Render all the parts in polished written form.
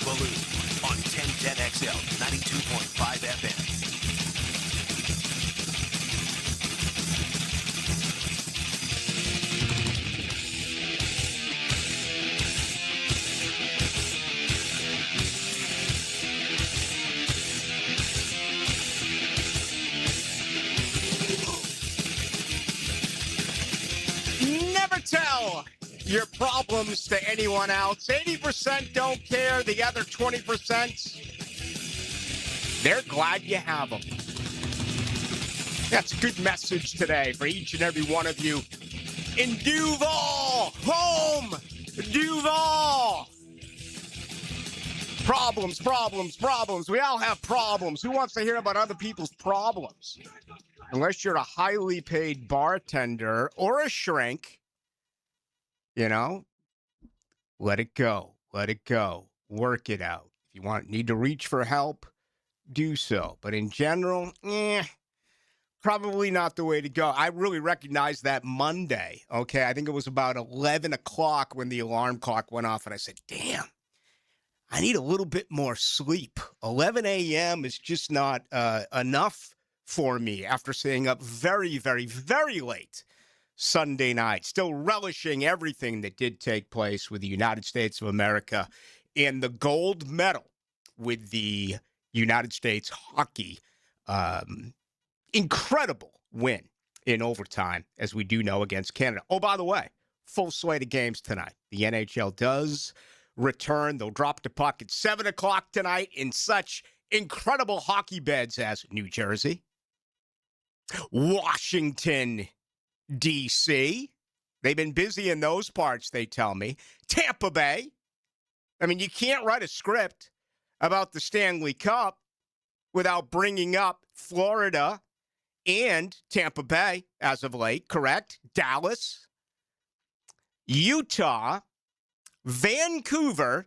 Baloo on 1010XL 92.5 FM. Never tell your problems to anyone else. 80% don't care. The other 20%, they're glad you have them. That's a good message today for each and every one of you in Duval. Home, Duval. Problems, problems, problems. We all have problems. Who wants to hear about other people's problems? Unless you're a highly paid bartender or a shrink, you know, let it go. Let it go. Work it out. If you need to reach for help, do so. But in general, probably not the way to go. I really recognized that Monday, okay? I think it was about 11 o'clock when the alarm clock went off, and I said, damn, I need a little bit more sleep. 11 a.m. is just not enough for me after staying up very, very, very late Sunday night, still relishing everything that did take place with the United States of America and the gold medal with the United States hockey. Incredible win in overtime, as we do know, against Canada. Oh, by the way, full slate of games tonight. The NHL does return. They'll drop the puck at 7 o'clock tonight in such incredible hockey beds as New Jersey, Washington, D.C. They've been busy in those parts, they tell me. Tampa Bay. I mean, you can't write a script about the Stanley Cup without bringing up Florida and Tampa Bay as of late, correct? Dallas, Utah, Vancouver,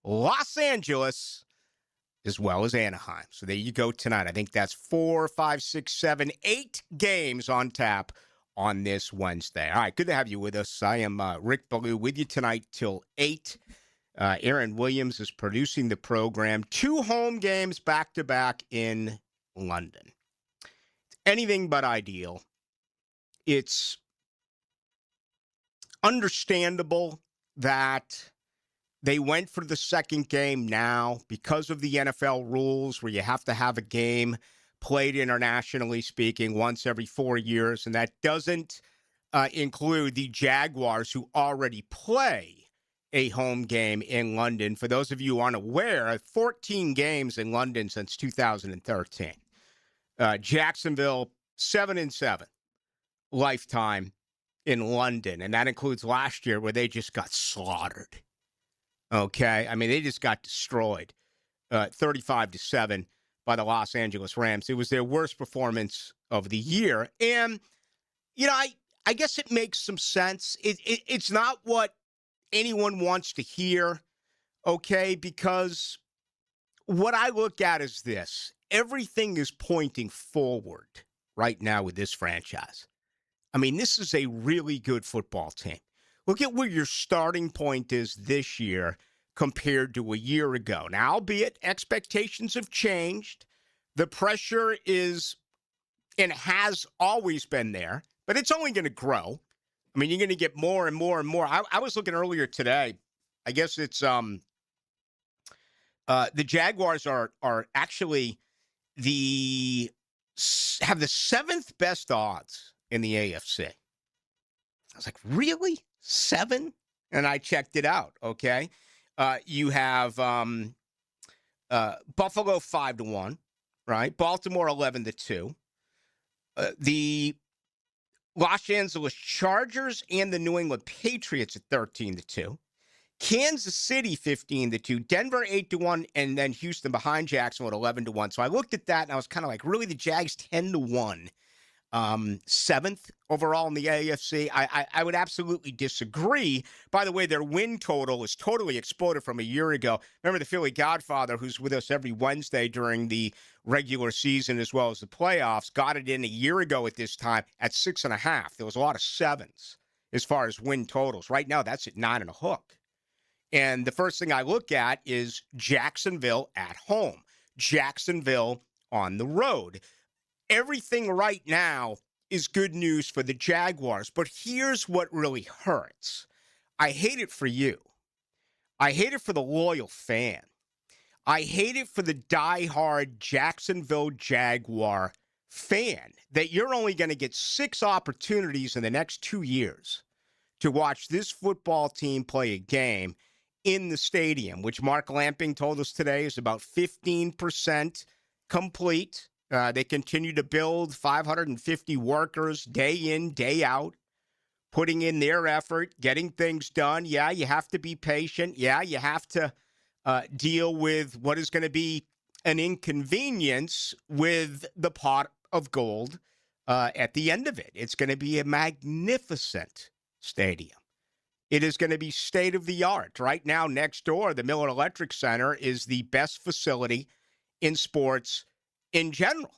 Los Angeles, as well as Anaheim. So there you go tonight. I think that's 4, 5, 6, 7, 8 games on tap on this Wednesday. All right, good to have you with us. I am Rick Baloo with you tonight till 8. Aaron Williams is producing the program. 2 home games back-to-back in London. Anything but ideal. It's understandable that they went for the second game now because of the NFL rules where you have to have a game played internationally speaking once every 4 years, and that doesn't include the Jaguars, who already play a home game in London. For those of you who aren't aware, 14 games in London since 2013. Jacksonville, 7-7 lifetime in London, and that includes last year where they just got slaughtered. Okay, I mean, they just got destroyed, 35-7 by the Los Angeles Rams. It was their worst performance of the year, and you know, I guess it makes some sense. It's not what anyone wants to hear, okay? Because what I look at is this: everything is pointing forward right now with this franchise. I mean, this is a really good football team. Look at where your starting point is this year compared to a year ago. Now, albeit expectations have changed, the pressure is and has always been there, but it's only going to grow. I mean, you're going to get more and more and more. I was looking earlier today. I guess it's the Jaguars are actually have the 7th best odds in the AFC. I was like, really? 7? And I checked it out, okay? You have Buffalo 5-1, right? Baltimore 11-2. The Los Angeles Chargers and the New England Patriots at 13-2. Kansas City 15-2. Denver 8-1, and then Houston behind Jacksonville at 11-1. So I looked at that and I was kind of like, really, the Jags 10-1. 7th overall in the AFC. I would absolutely disagree. By the way, their win total is totally exploded from a year ago. Remember the Philly Godfather, who's with us every Wednesday during the regular season as well as the playoffs, got it in a year ago at this time at 6.5. There was a lot of 7s as far as win totals. Right now, that's at 9.5. And the first thing I look at is Jacksonville at home, Jacksonville on the road. Everything right now is good news for the Jaguars, but here's what really hurts. I hate it for you. I hate it for the loyal fan. I hate it for the diehard Jacksonville Jaguar fan that you're only going to get 6 opportunities in the next 2 years to watch this football team play a game in the stadium, which Mark Lamping told us today is about 15% complete. They continue to build 550 workers day in, day out, putting in their effort, getting things done. Yeah, you have to be patient. Yeah, you have to deal with what is going to be an inconvenience with the pot of gold at the end of it. It's going to be a magnificent stadium. It is going to be state of the art. Right now, next door, the Miller Electric Center is the best facility in sports in general.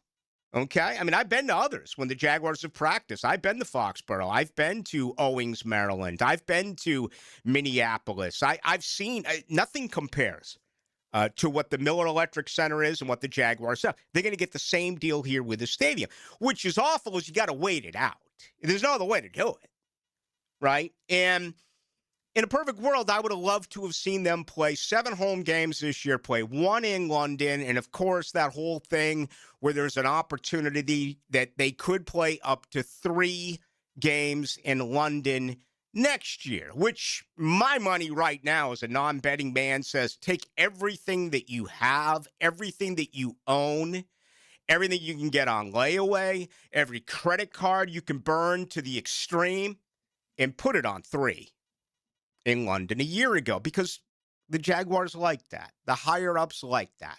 Okay? I mean, I've been to others when the Jaguars have practiced. I've been to Foxborough. I've been to Owings, Maryland. I've been to Minneapolis. I've seen nothing compares to what the Miller Electric Center is and what the Jaguars have. They're going to get the same deal here with the stadium, which is awful is you got to wait it out. There's no other way to do it, right? And in a perfect world, I would have loved to have seen them play 7 home games this year, play 1 in London, and of course that whole thing where there's an opportunity that they could play up to 3 games in London next year, which my money right now as a non-betting man says take everything that you have, everything that you own, everything you can get on layaway, every credit card you can burn to the extreme, and put it on 3 in London a year ago, because the Jaguars like that. The higher-ups like that.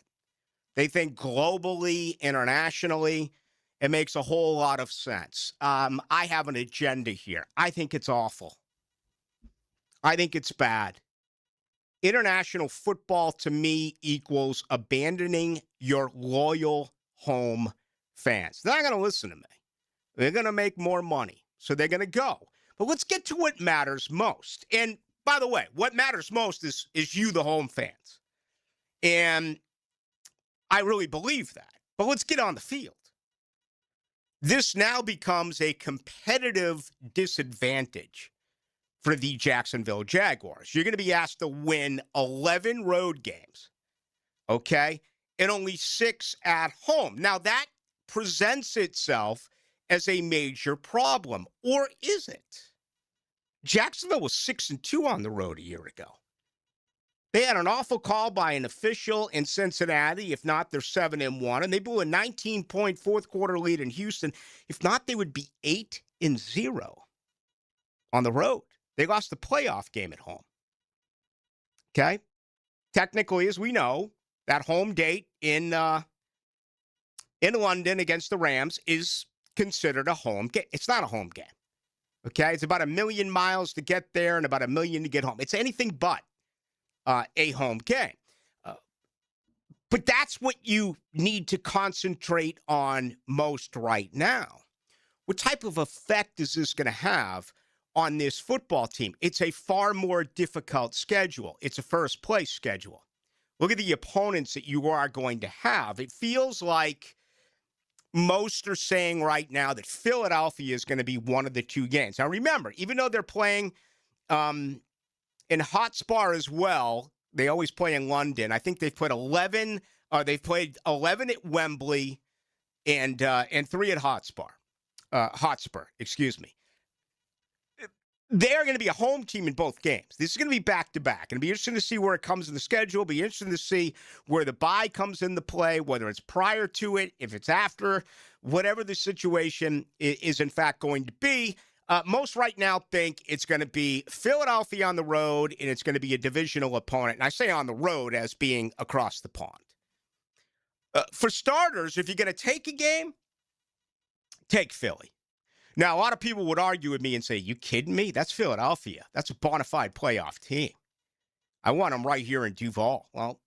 They think globally, internationally, it makes a whole lot of sense. I have an agenda here. I think it's awful. I think it's bad. International football, to me, equals abandoning your loyal home fans. They're not going to listen to me. They're going to make more money, so they're going to go. But let's get to what matters most. And by the way, what matters most is you, the home fans. And I really believe that. But let's get on the field. This now becomes a competitive disadvantage for the Jacksonville Jaguars. You're going to be asked to win 11 road games, okay, and only 6 at home. Now, that presents itself as a major problem, or is it? Jacksonville was 6-2 on the road a year ago. They had an awful call by an official in Cincinnati. If not, they're 7-1, and they blew a 19-point fourth-quarter lead in Houston. If not, they would be 8-0 on the road. They lost the playoff game at home. Okay? Technically, as we know, that home date in London against the Rams is considered a home game. It's not a home game. Okay? It's about 1 million miles to get there and about 1 million to get home. It's anything but a home game. But that's what you need to concentrate on most right now. What type of effect is this going to have on this football team? It's a far more difficult schedule. It's a first-place schedule. Look at the opponents that you are going to have. It feels like most are saying right now that Philadelphia is going to be one of the 2 games. Now, remember, even though they're playing in Hotspur as well, they always play in London. I think they've played 11. They've played 11 at Wembley and 3 at Hotspur, excuse me. They're going to be a home team in both games. This is going to be back-to-back. It'll be interesting to see where it comes in the schedule. It'll be interesting to see where the bye comes into play, whether it's prior to it, if it's after, whatever the situation is in fact going to be. Most right now think it's going to be Philadelphia on the road, and it's going to be a divisional opponent. And I say on the road as being across the pond. For starters, if you're going to take a game, take Philly. Now, a lot of people would argue with me and say, you kidding me? That's Philadelphia. That's a bona fide playoff team. I want them right here in Duval. Well,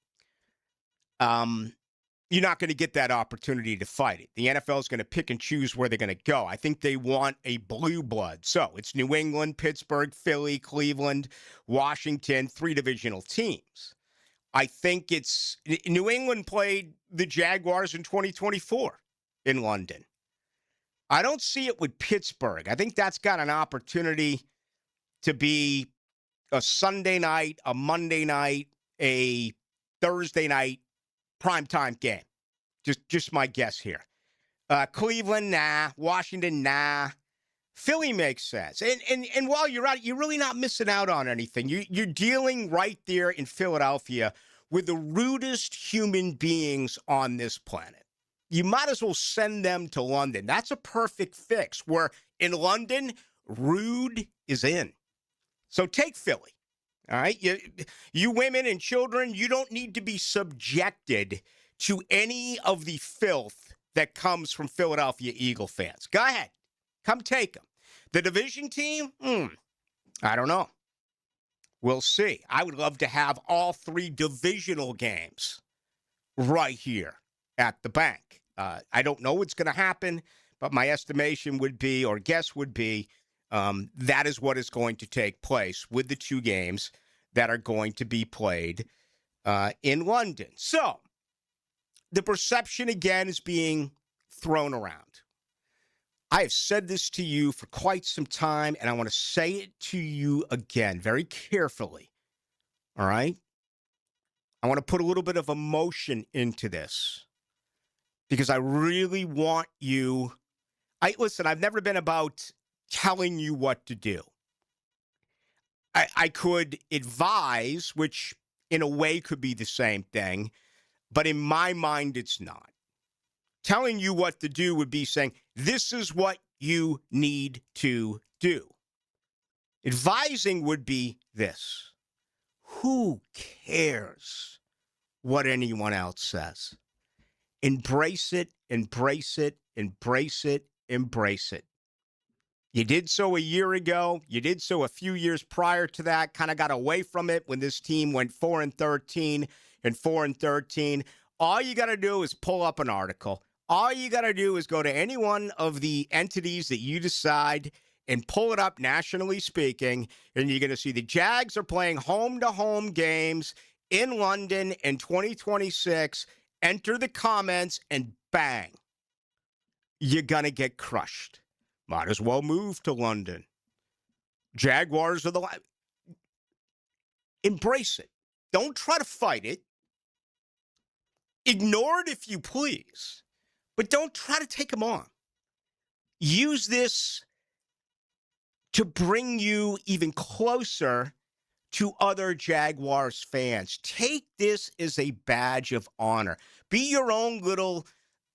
you're not going to get that opportunity to fight it. The NFL is going to pick and choose where they're going to go. I think they want a blue blood. So it's New England, Pittsburgh, Philly, Cleveland, Washington, 3 divisional teams. I think it's New England played the Jaguars in 2024 in London. I don't see it with Pittsburgh. I think that's got an opportunity to be a Sunday night, a Monday night, a Thursday night primetime game. Just my guess here. Cleveland, nah. Washington, nah. Philly makes sense. And while you're out, you're really not missing out on anything. You're dealing right there in Philadelphia with the rudest human beings on this planet. You might as well send them to London. That's a perfect fix, where in London, rude is in. So take Philly, all right? You women and children, you don't need to be subjected to any of the filth that comes from Philadelphia Eagle fans. Go ahead. Come take them. The division team? I don't know. We'll see. I would love to have all 3 divisional games right here at the bank. I don't know what's going to happen, but my estimation would be, or guess would be, that is what is going to take place with the 2 games that are going to be played in London. So the perception, again, is being thrown around. I have said this to you for quite some time, and I want to say it to you again very carefully, all right? I want to put a little bit of emotion into this because I really want you. Listen, I've never been about telling you what to do. I could advise, which in a way could be the same thing, but in my mind, it's not. Telling you what to do would be saying, this is what you need to do. Advising would be this. Who cares what anyone else says? Embrace it, embrace it, embrace it, embrace it. You did so a year ago. You did so a few years prior to that. Kind of got away from it when this team went 4-13 and 4-13. All you got to do is pull up an article. All you got to do is go to any one of the entities that you decide and pull it up, nationally speaking, and you're going to see the Jags are playing home-to-home games in London in 2026. Enter the comments, and bang, you're going to get crushed. Might as well move to London. Jaguars are the embrace it. Don't try to fight it. Ignore it if you please, but don't try to take them on. Use this to bring you even closer to other Jaguars fans. Take this as a badge of honor. Be your own little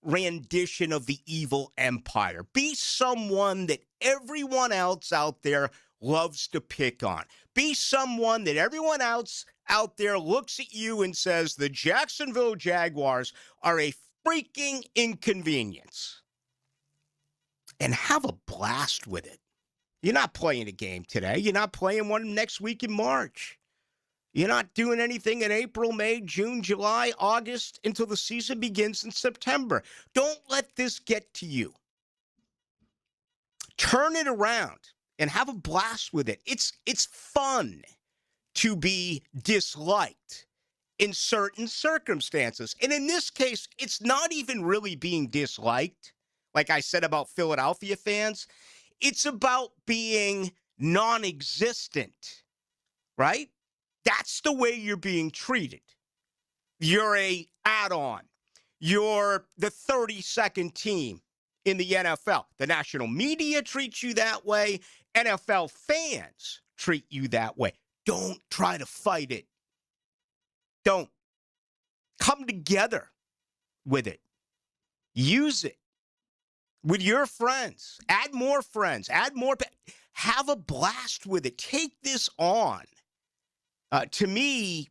rendition of the evil empire. Be someone that everyone else out there loves to pick on. Be someone that everyone else out there looks at you and says, the Jacksonville Jaguars are a freaking inconvenience. And have a blast with it. You're not playing a game today. You're not playing one next week in March. You're not doing anything in April, May, June, July, August until the season begins in September. Don't let this get to you. Turn it around and have a blast with it. It's fun to be disliked in certain circumstances. And in this case, it's not even really being disliked, like I said about Philadelphia fans. It's about being non-existent, right? That's the way you're being treated. You're a add-on. You're the 32nd team in the NFL. The national media treats you that way. NFL fans treat you that way. Don't try to fight it. Don't. Come together with it. Use it with your friends. Add more friends. Add more. Have a blast with it. Take this on. To me,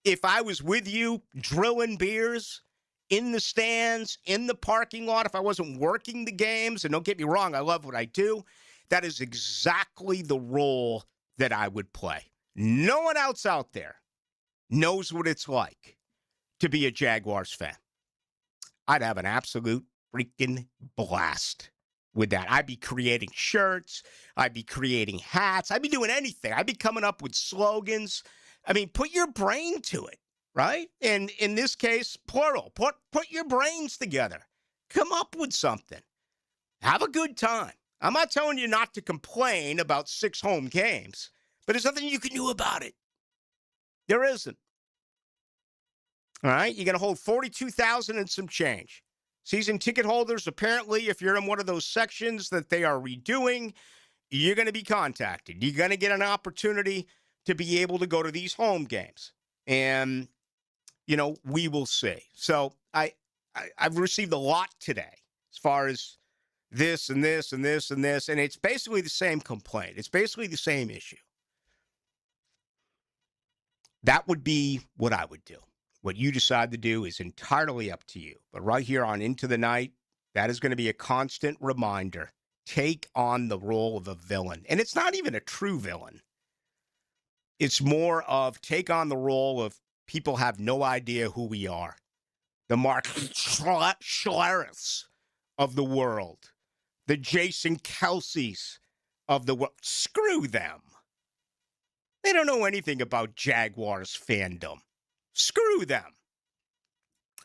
if I was with you drilling beers in the stands, in the parking lot, if I wasn't working the games, and don't get me wrong, I love what I do, that is exactly the role that I would play. No one else out there knows what it's like to be a Jaguars fan. I'd have an absolute freaking blast with that. I'd be creating shirts. I'd be creating hats. I'd be doing anything. I'd be coming up with slogans. I mean, put your brain to it, right? And in this case, plural. Put your brains together. Come up with something. Have a good time. I'm not telling you not to complain about 6 home games, but there's nothing you can do about it. There isn't. All right? You're going to hold 42,000 and some change. Season ticket holders, apparently, if you're in one of those sections that they are redoing, you're going to be contacted. You're going to get an opportunity to be able to go to these home games. And, we will see. So I've received a lot today as far as this and this and this and this, and it's basically the same complaint. It's basically the same issue. That would be what I would do. What you decide to do is entirely up to you. But right here on Into the Night, that is going to be a constant reminder. Take on the role of a villain. And it's not even a true villain. It's more of take on the role of people have no idea who we are. The Mark Schlereths of the world. The Jason Kelce's of the world. Screw them. They don't know anything about Jaguars fandom. Screw them.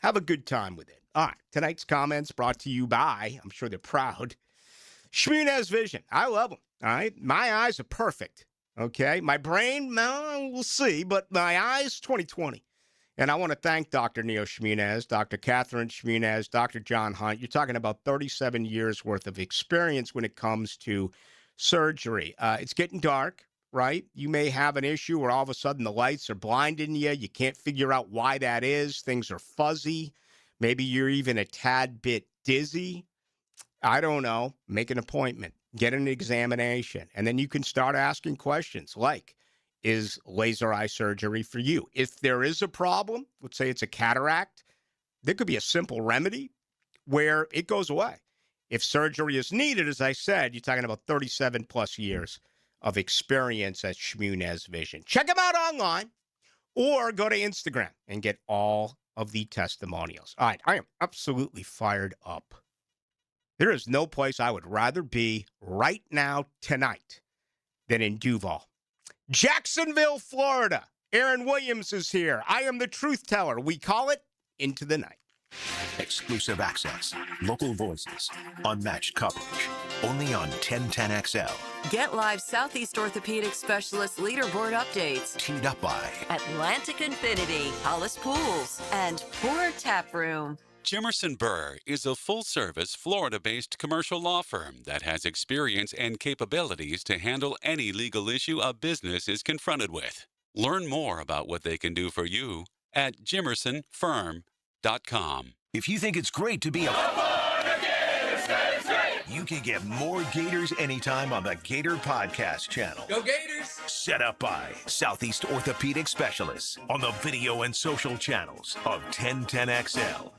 Have a good time with it. All right. Tonight's comments brought to you by, I'm sure they're proud, Shmunez Vision. I love them. All right. My eyes are perfect. Okay. My brain, no, we'll see. But my eyes, 20/20. And I want to thank Dr. Neo Shmunez, Dr. Catherine Shmunez, Dr. John Hunt. You're talking about 37 years worth of experience when it comes to surgery. It's getting dark, right? You may have an issue where all of a sudden the lights are blinding you. You can't figure out why that is. Things are fuzzy. Maybe you're even a tad bit dizzy. I don't know. Make an appointment. Get an examination. And then you can start asking questions like, is laser eye surgery for you? If there is a problem, let's say it's a cataract, there could be a simple remedy where it goes away. If surgery is needed, as I said, you're talking about 37 plus years of experience at Shmunez Vision. Check them out online or go to Instagram and get all of the testimonials. All right, I am absolutely fired up. There is no place I would rather be right now tonight than in Duval. Jacksonville, Florida. Aaron Williams is here. I am the truth teller. We call it Into the Night. Exclusive access, local voices, unmatched coverage. Only on 1010XL. Get live Southeast Orthopedic Specialist leaderboard updates. Teed up by Atlantic Infinity, Hollis Pools, and Poor Tap Room. Jimerson Burr is a full-service, Florida-based commercial law firm that has experience and capabilities to handle any legal issue a business is confronted with. Learn more about what they can do for you at jimersonfirm.com. If you think it's great to be you can get more Gators anytime on the Gator Podcast channel. Go Gators! Set up by Southeast Orthopedic Specialists on the video and social channels of 1010XL.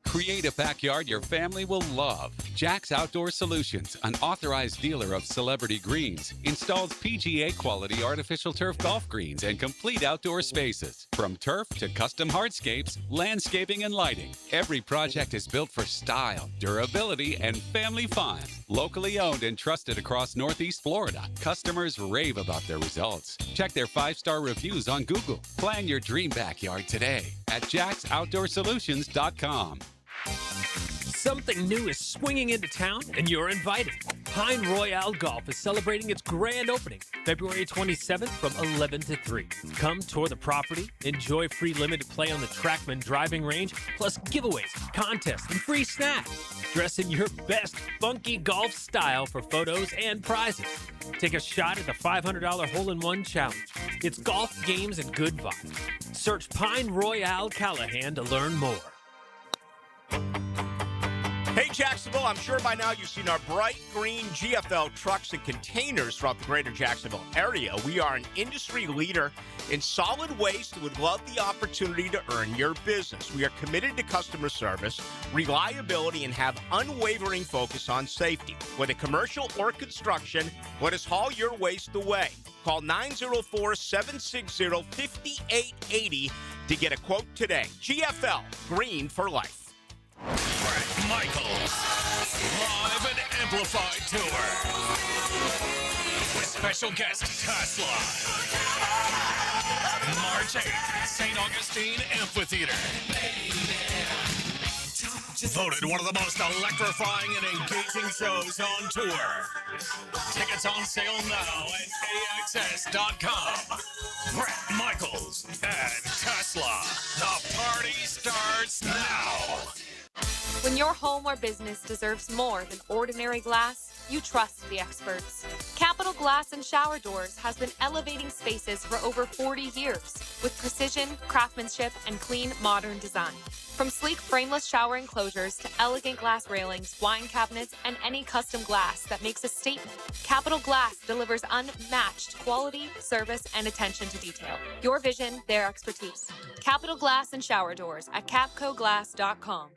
Create a backyard your family will love. Jack's Outdoor Solutions, an authorized dealer of Celebrity Greens, installs PGA-quality artificial turf golf greens and complete outdoor spaces. From turf to custom hardscapes, landscaping, and lighting, every project is built for style, durability, and family fun. Locally owned and trusted across Northeast Florida, customers rave about their results. Check their 5-star reviews on Google. Plan your dream backyard today at jacksoutdoorsolutions.com. Something new is swinging into town, and you're invited. Pine Royale Golf is celebrating its grand opening, February 27th from 11 to 3. Come tour the property, enjoy free limited play on the Trackman driving range, plus giveaways, contests, and free snacks. Dress in your best funky golf style for photos and prizes. Take a shot at the $500 hole-in-one challenge. It's golf, games, and good vibes. Search Pine Royale Callahan to learn more. Hey, Jacksonville, I'm sure by now you've seen our bright green GFL trucks and containers throughout the greater Jacksonville area. We are an industry leader in solid waste and would love the opportunity to earn your business. We are committed to customer service, reliability, and have unwavering focus on safety. Whether commercial or construction, let us haul your waste away. Call 904-760-5880 to get a quote today. GFL, green for life. Bret Michaels live and amplified tour with special guest Tesla. March 8th, St. Augustine Amphitheater. Voted one of the most electrifying and engaging shows on tour. Tickets on sale now at AXS.com. Bret Michaels and Tesla. The party starts now. When your home or business deserves more than ordinary glass, you trust the experts. Capital Glass and Shower Doors has been elevating spaces for over 40 years with precision, craftsmanship, and clean, modern design. From sleek frameless shower enclosures to elegant glass railings, wine cabinets, and any custom glass that makes a statement, Capital Glass delivers unmatched quality, service, and attention to detail. Your vision, their expertise. Capital Glass and Shower Doors at capcoglass.com.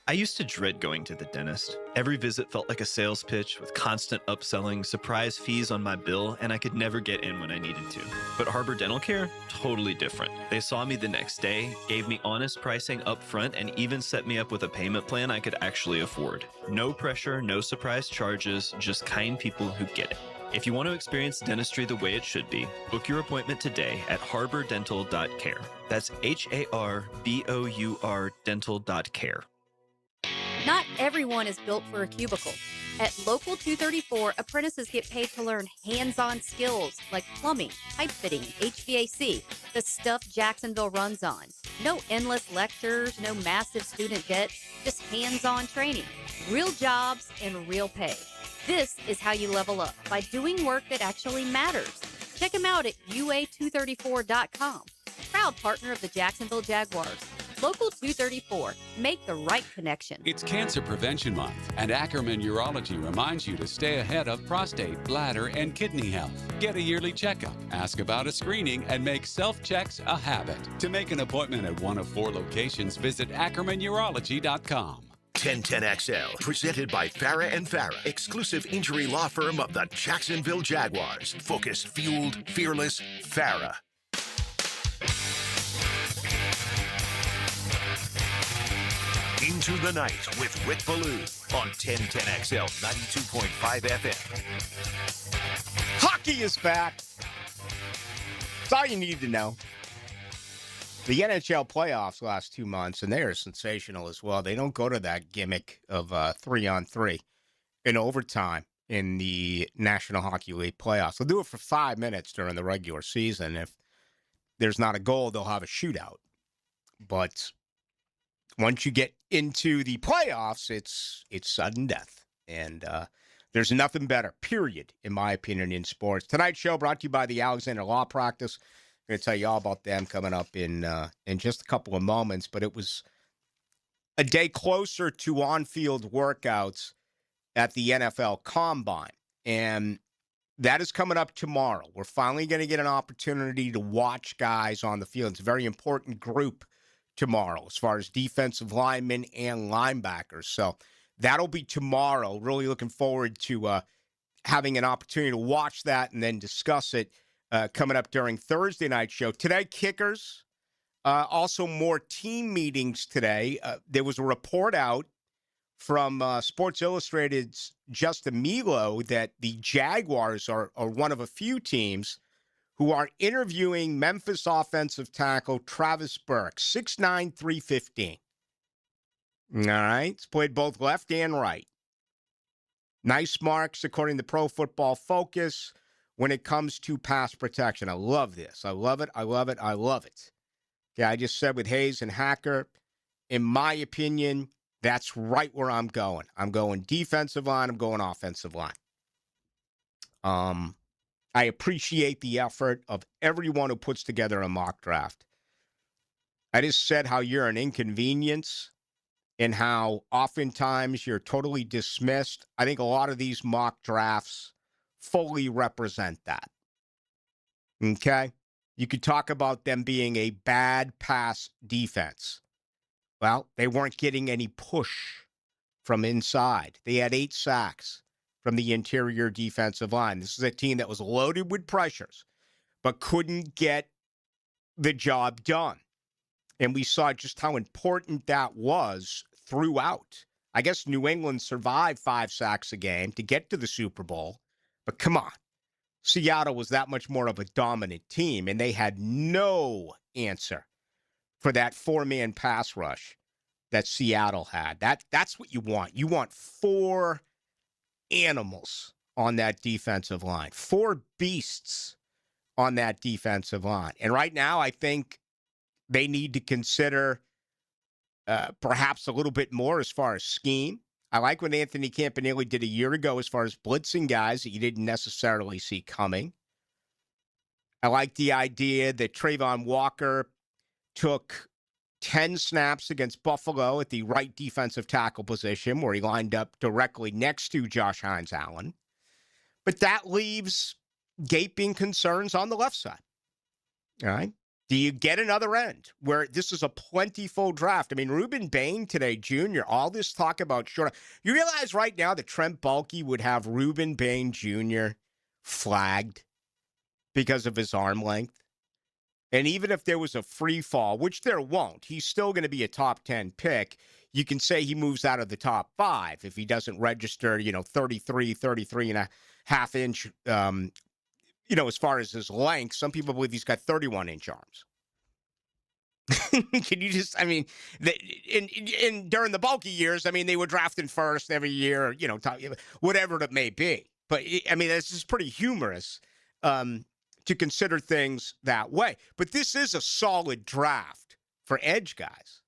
I used to dread going to the dentist. Every visit felt like a sales pitch with constant upselling, surprise fees on my bill, and I could never get in when I needed to. But Harbor Dental Care? Totally different. They saw me the next day, gave me honest pricing up front, and even set me up with a payment plan I could actually afford. No pressure, no surprise charges, just kind people who get it. If you want to experience dentistry the way it should be, book your appointment today at harbordental.care. That's HARBOUR dental.care. Not everyone is built for a cubicle. At Local 234, apprentices get paid to learn hands-on skills like plumbing, pipe fitting, HVAC, the stuff Jacksonville runs on. No endless lectures, no massive student debt, just hands-on training, real jobs, and real pay. This is how you level up, by doing work that actually matters. Check them out at UA234.com. Proud partner of the Jacksonville Jaguars. Local 234. Make the right connection. It's Cancer Prevention Month, and Ackerman Urology reminds you to stay ahead of prostate, bladder, and kidney health. Get a yearly checkup, ask about a screening, and make self-checks a habit. To make an appointment at one of 4 locations, visit AckermanUrology.com. 1010XL, presented by Farah and Farah, exclusive injury law firm of the Jacksonville Jaguars. Focused, fueled, fearless, Farah. Into the Night with Rick Ballou on 1010XL 92.5 FM. Hockey is back. That's all you need to know. The NHL playoffs last 2 months, and they are sensational as well. They don't go to that gimmick of 3-on-3 in overtime in the National Hockey League playoffs. They'll do it for 5 minutes during the regular season. If there's not a goal, they'll have a shootout. But once you get into the playoffs, it's sudden death. And there's nothing better, period, in my opinion, in sports. Tonight's show brought to you by the Alexander Law Practice. I'm going to tell you all about them coming up in just a couple of moments. But it was a day closer to on-field workouts at the NFL Combine. And that is coming up tomorrow. We're finally going to get an opportunity to watch guys on the field. It's a very important group tomorrow as far as defensive linemen and linebackers. So that'll be tomorrow. Really looking forward to having an opportunity to watch that and then discuss it coming up during Thursday night show. Today, kickers. Also more team meetings today. There was a report out from Sports Illustrated's Justin Milo that the Jaguars are one of a few teams who are interviewing Memphis offensive tackle Travis Burke, 6'9", 315. All right. He's played both left and right. Nice marks, according to Pro Football Focus, when it comes to pass protection. I love this. I love it. I love it. I love it. Okay, I just said with Hayes and Hacker, in my opinion, that's right where I'm going. I'm going defensive line. I'm going offensive line. I appreciate the effort of everyone who puts together a mock draft. I just said how you're an inconvenience and how oftentimes you're totally dismissed. I think a lot of these mock drafts fully represent that. Okay? You could talk about them being a bad pass defense. Well, they weren't getting any push from inside. They had 8 sacks from the interior defensive line. This is a team that was loaded with pressures, but couldn't get the job done. And we saw just how important that was throughout I guess New England survived 5 sacks a game to get to the Super Bowl. But come on. Seattle was that much more of a dominant team, and they had no answer for that 4-man pass rush that Seattle had. That's what you want. You want 4 animals on that defensive line, 4 beasts on that defensive line. And right now, I think they need to consider perhaps a little bit more as far as scheme. I like what Anthony Campanile did a year ago as far as blitzing guys that you didn't necessarily see coming. I like the idea that Trayvon Walker took 10 snaps against Buffalo at the right defensive tackle position where he lined up directly next to Josh Hines-Allen. But that leaves gaping concerns on the left side. All right. Do you get another end where this is a plentiful draft? I mean, Reuben Bain today, Jr., all this talk about short. You realize right now that Trent Baalke would have Reuben Bain Jr. flagged because of his arm length. And even if there was a free fall, which there won't, he's still going to be a top 10 pick. You can say he moves out of the top 5 if he doesn't register, 33 and a half inch, as far as his length. Some people believe he's got 31-inch arms. Can you just, during the Baalke years, they were drafting first every year, whatever it may be. But, this is pretty humorous to consider things that way. But this is a solid draft for edge guys.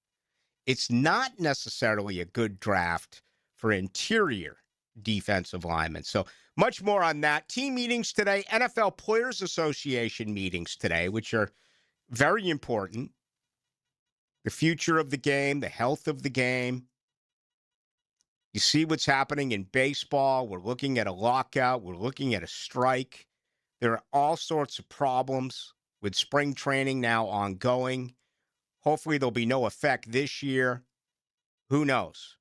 It's not necessarily a good draft for interior defensive linemen. So much more on that. Team meetings today, NFL Players Association meetings today, which are very important. The future of the game, the health of the game. You see what's happening in baseball. We're looking at a lockout. We're looking at a strike. There are all sorts of problems with spring training now ongoing. Hopefully there'll be no effect this year. Who knows?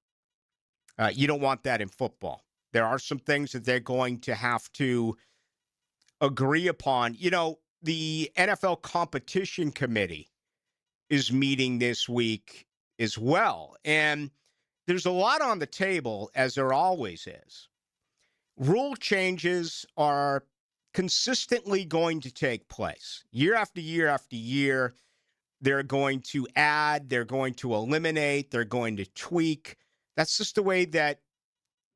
You don't want that in football. There are some things that they're going to have to agree upon. The NFL Competition Committee is meeting this week as well. And there's a lot on the table, as there always is. Rule changes are consistently going to take place. Year after year after year, they're going to add, they're going to eliminate, they're going to tweak. That's just the way that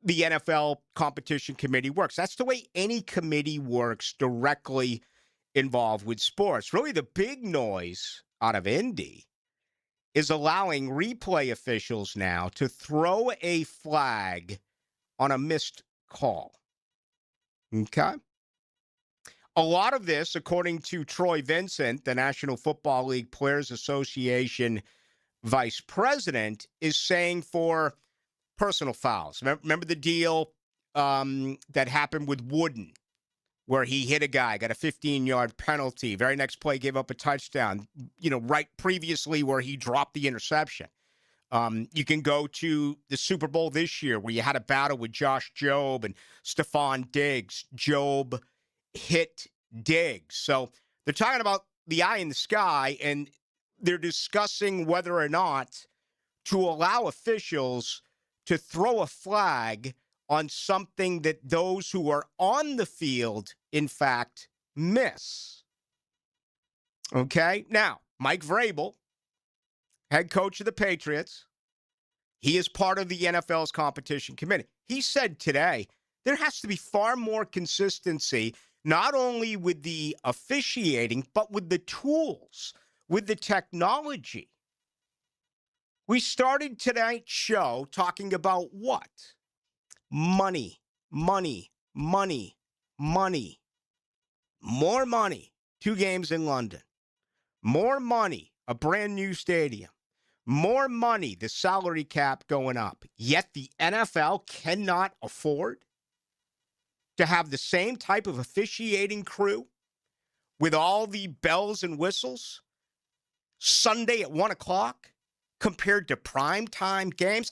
the NFL Competition Committee works. That's the way any committee works directly involved with sports. Really, the big noise out of Indy is allowing replay officials now to throw a flag on a missed call. Okay? A lot of this, according to Troy Vincent, the National Football League Players Association vice president, is saying for personal fouls. Remember the deal that happened with Wooden, where he hit a guy, got a 15-yard penalty. Very next play, gave up a touchdown, right previously where he dropped the interception. You can go to the Super Bowl this year where you had a battle with Josh Jobe and Stephon Diggs. Jobe hit Diggs. So they're talking about the eye in the sky, and they're discussing whether or not to allow officials to throw a flag on something that those who are on the field, in fact, miss. Okay? Now, Mike Vrabel, head coach of the Patriots, he is part of the NFL's competition committee. He said today there has to be far more consistency, not only with the officiating, but with the tools, with the technology. We started tonight's show talking about what? Money, money, money, money. More money, 2 games in London. More money, a brand new stadium. More money, the salary cap going up. Yet the NFL cannot afford to have the same type of officiating crew with all the bells and whistles Sunday at 1 o'clock compared to primetime games.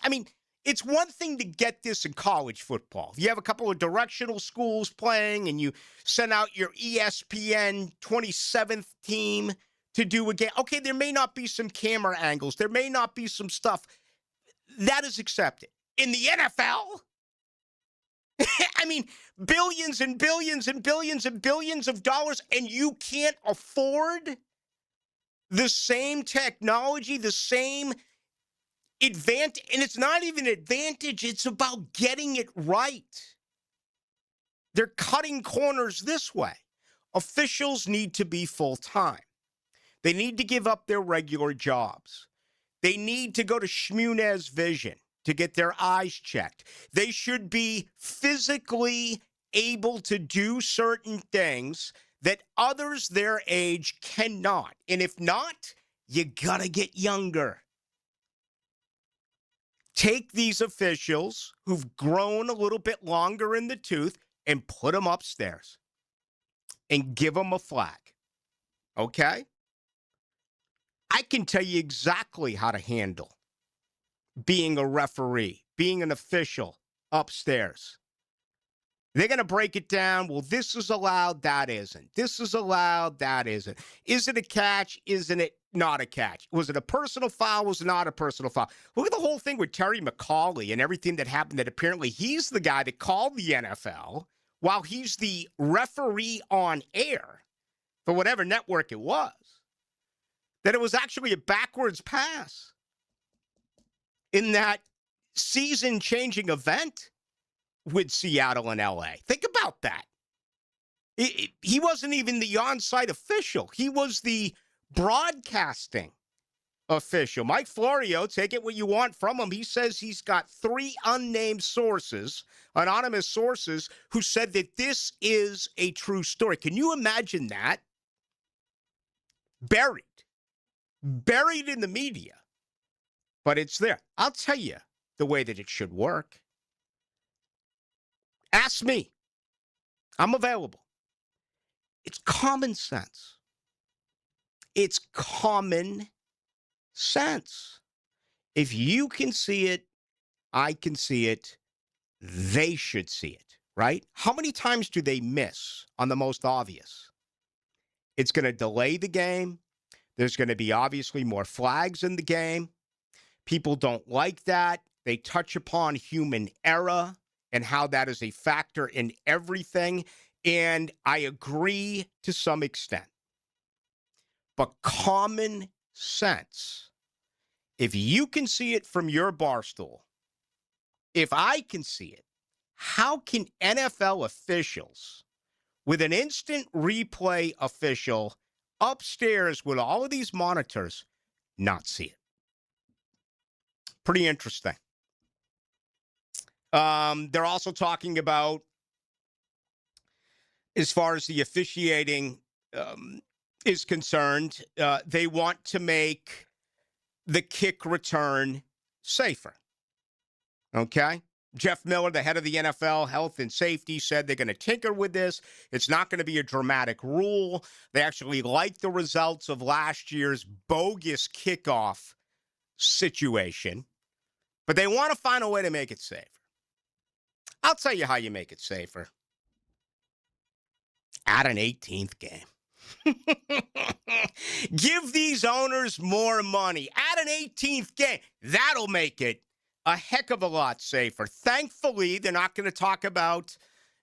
It's one thing to get this in college football. If you have a couple of directional schools playing and you send out your ESPN 27th team to do a game. Okay, there may not be some camera angles. There may not be some stuff. That is accepted. in the NFL. I mean, billions and billions and billions and billions of dollars, and you can't afford the same technology, the same advantage. And it's not even advantage, it's about getting it right. They're cutting corners this way. Officials need to be full-time. They need to give up their regular jobs. They need to go to Shmunez Vision to get their eyes checked. They should be physically able to do certain things that others their age cannot. And if not, you gotta get younger. Take these officials who've grown a little bit longer in the tooth and put them upstairs and give them a flag. Okay? I can tell you exactly how to handle being a referee, being an official upstairs. They're going to break it down. Well, this is allowed, that isn't. This is allowed, that isn't. Is it a catch? Isn't it not a catch? Was it a personal foul? Was it not a personal foul? Look at the whole thing with Terry McAuley and everything that happened, that apparently he's the guy that called the NFL while he's the referee on air for whatever network it was. That it was actually a backwards pass in that season-changing event with Seattle and L.A. Think about that. He wasn't even the on-site official. He was the broadcasting official. Mike Florio, take it what you want from him. He says he's got 3 unnamed sources, anonymous sources, who said that this is a true story. Can you imagine that? Buried in the media, but it's there. I'll tell you the way that it should work. Ask me. I'm available. It's common sense. It's common sense. If you can see it, I can see it, they should see it, right? How many times do they miss on the most obvious? It's going to delay the game. There's going to be obviously more flags in the game. People don't like that. They touch upon human error and how that is a factor in everything. And I agree to some extent. But common sense, if you can see it from your bar stool, if I can see it, how can NFL officials with an instant replay official upstairs with all of these monitors not see it? Pretty interesting. They're also talking about, as far as the officiating is concerned, they want to make the kick return safer. Okay? Jeff Miller, the head of the NFL Health and Safety, said they're going to tinker with this. It's not going to be a dramatic rule. They actually like the results of last year's bogus kickoff situation, but they want to find a way to make it safer. I'll tell you how you make it safer. Add an 18th game. Give these owners more money. Add an 18th game. That'll make it a heck of a lot safer. Thankfully, they're not going to talk about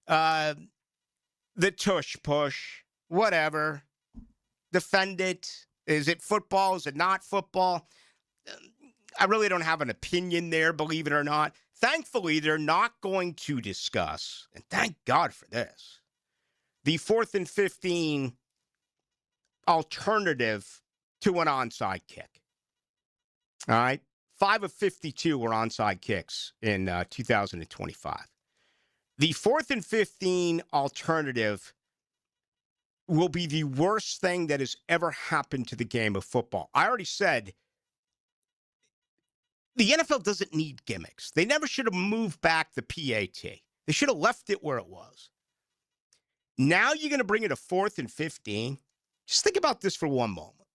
the tush push, whatever. Defend it. Is it football? Is it not football? I really don't have an opinion there, believe it or not. Thankfully, they're not going to discuss, and thank God for this, the 4th and 15 alternative to an onside kick. All right? 5 of 52 were onside kicks in 2025. The 4th and 15 alternative will be the worst thing that has ever happened to the game of football. I already said the NFL doesn't need gimmicks. They never should have moved back the PAT. They should have left it where it was. Now you're going to bring it to 4th and 15. Just think about this for one moment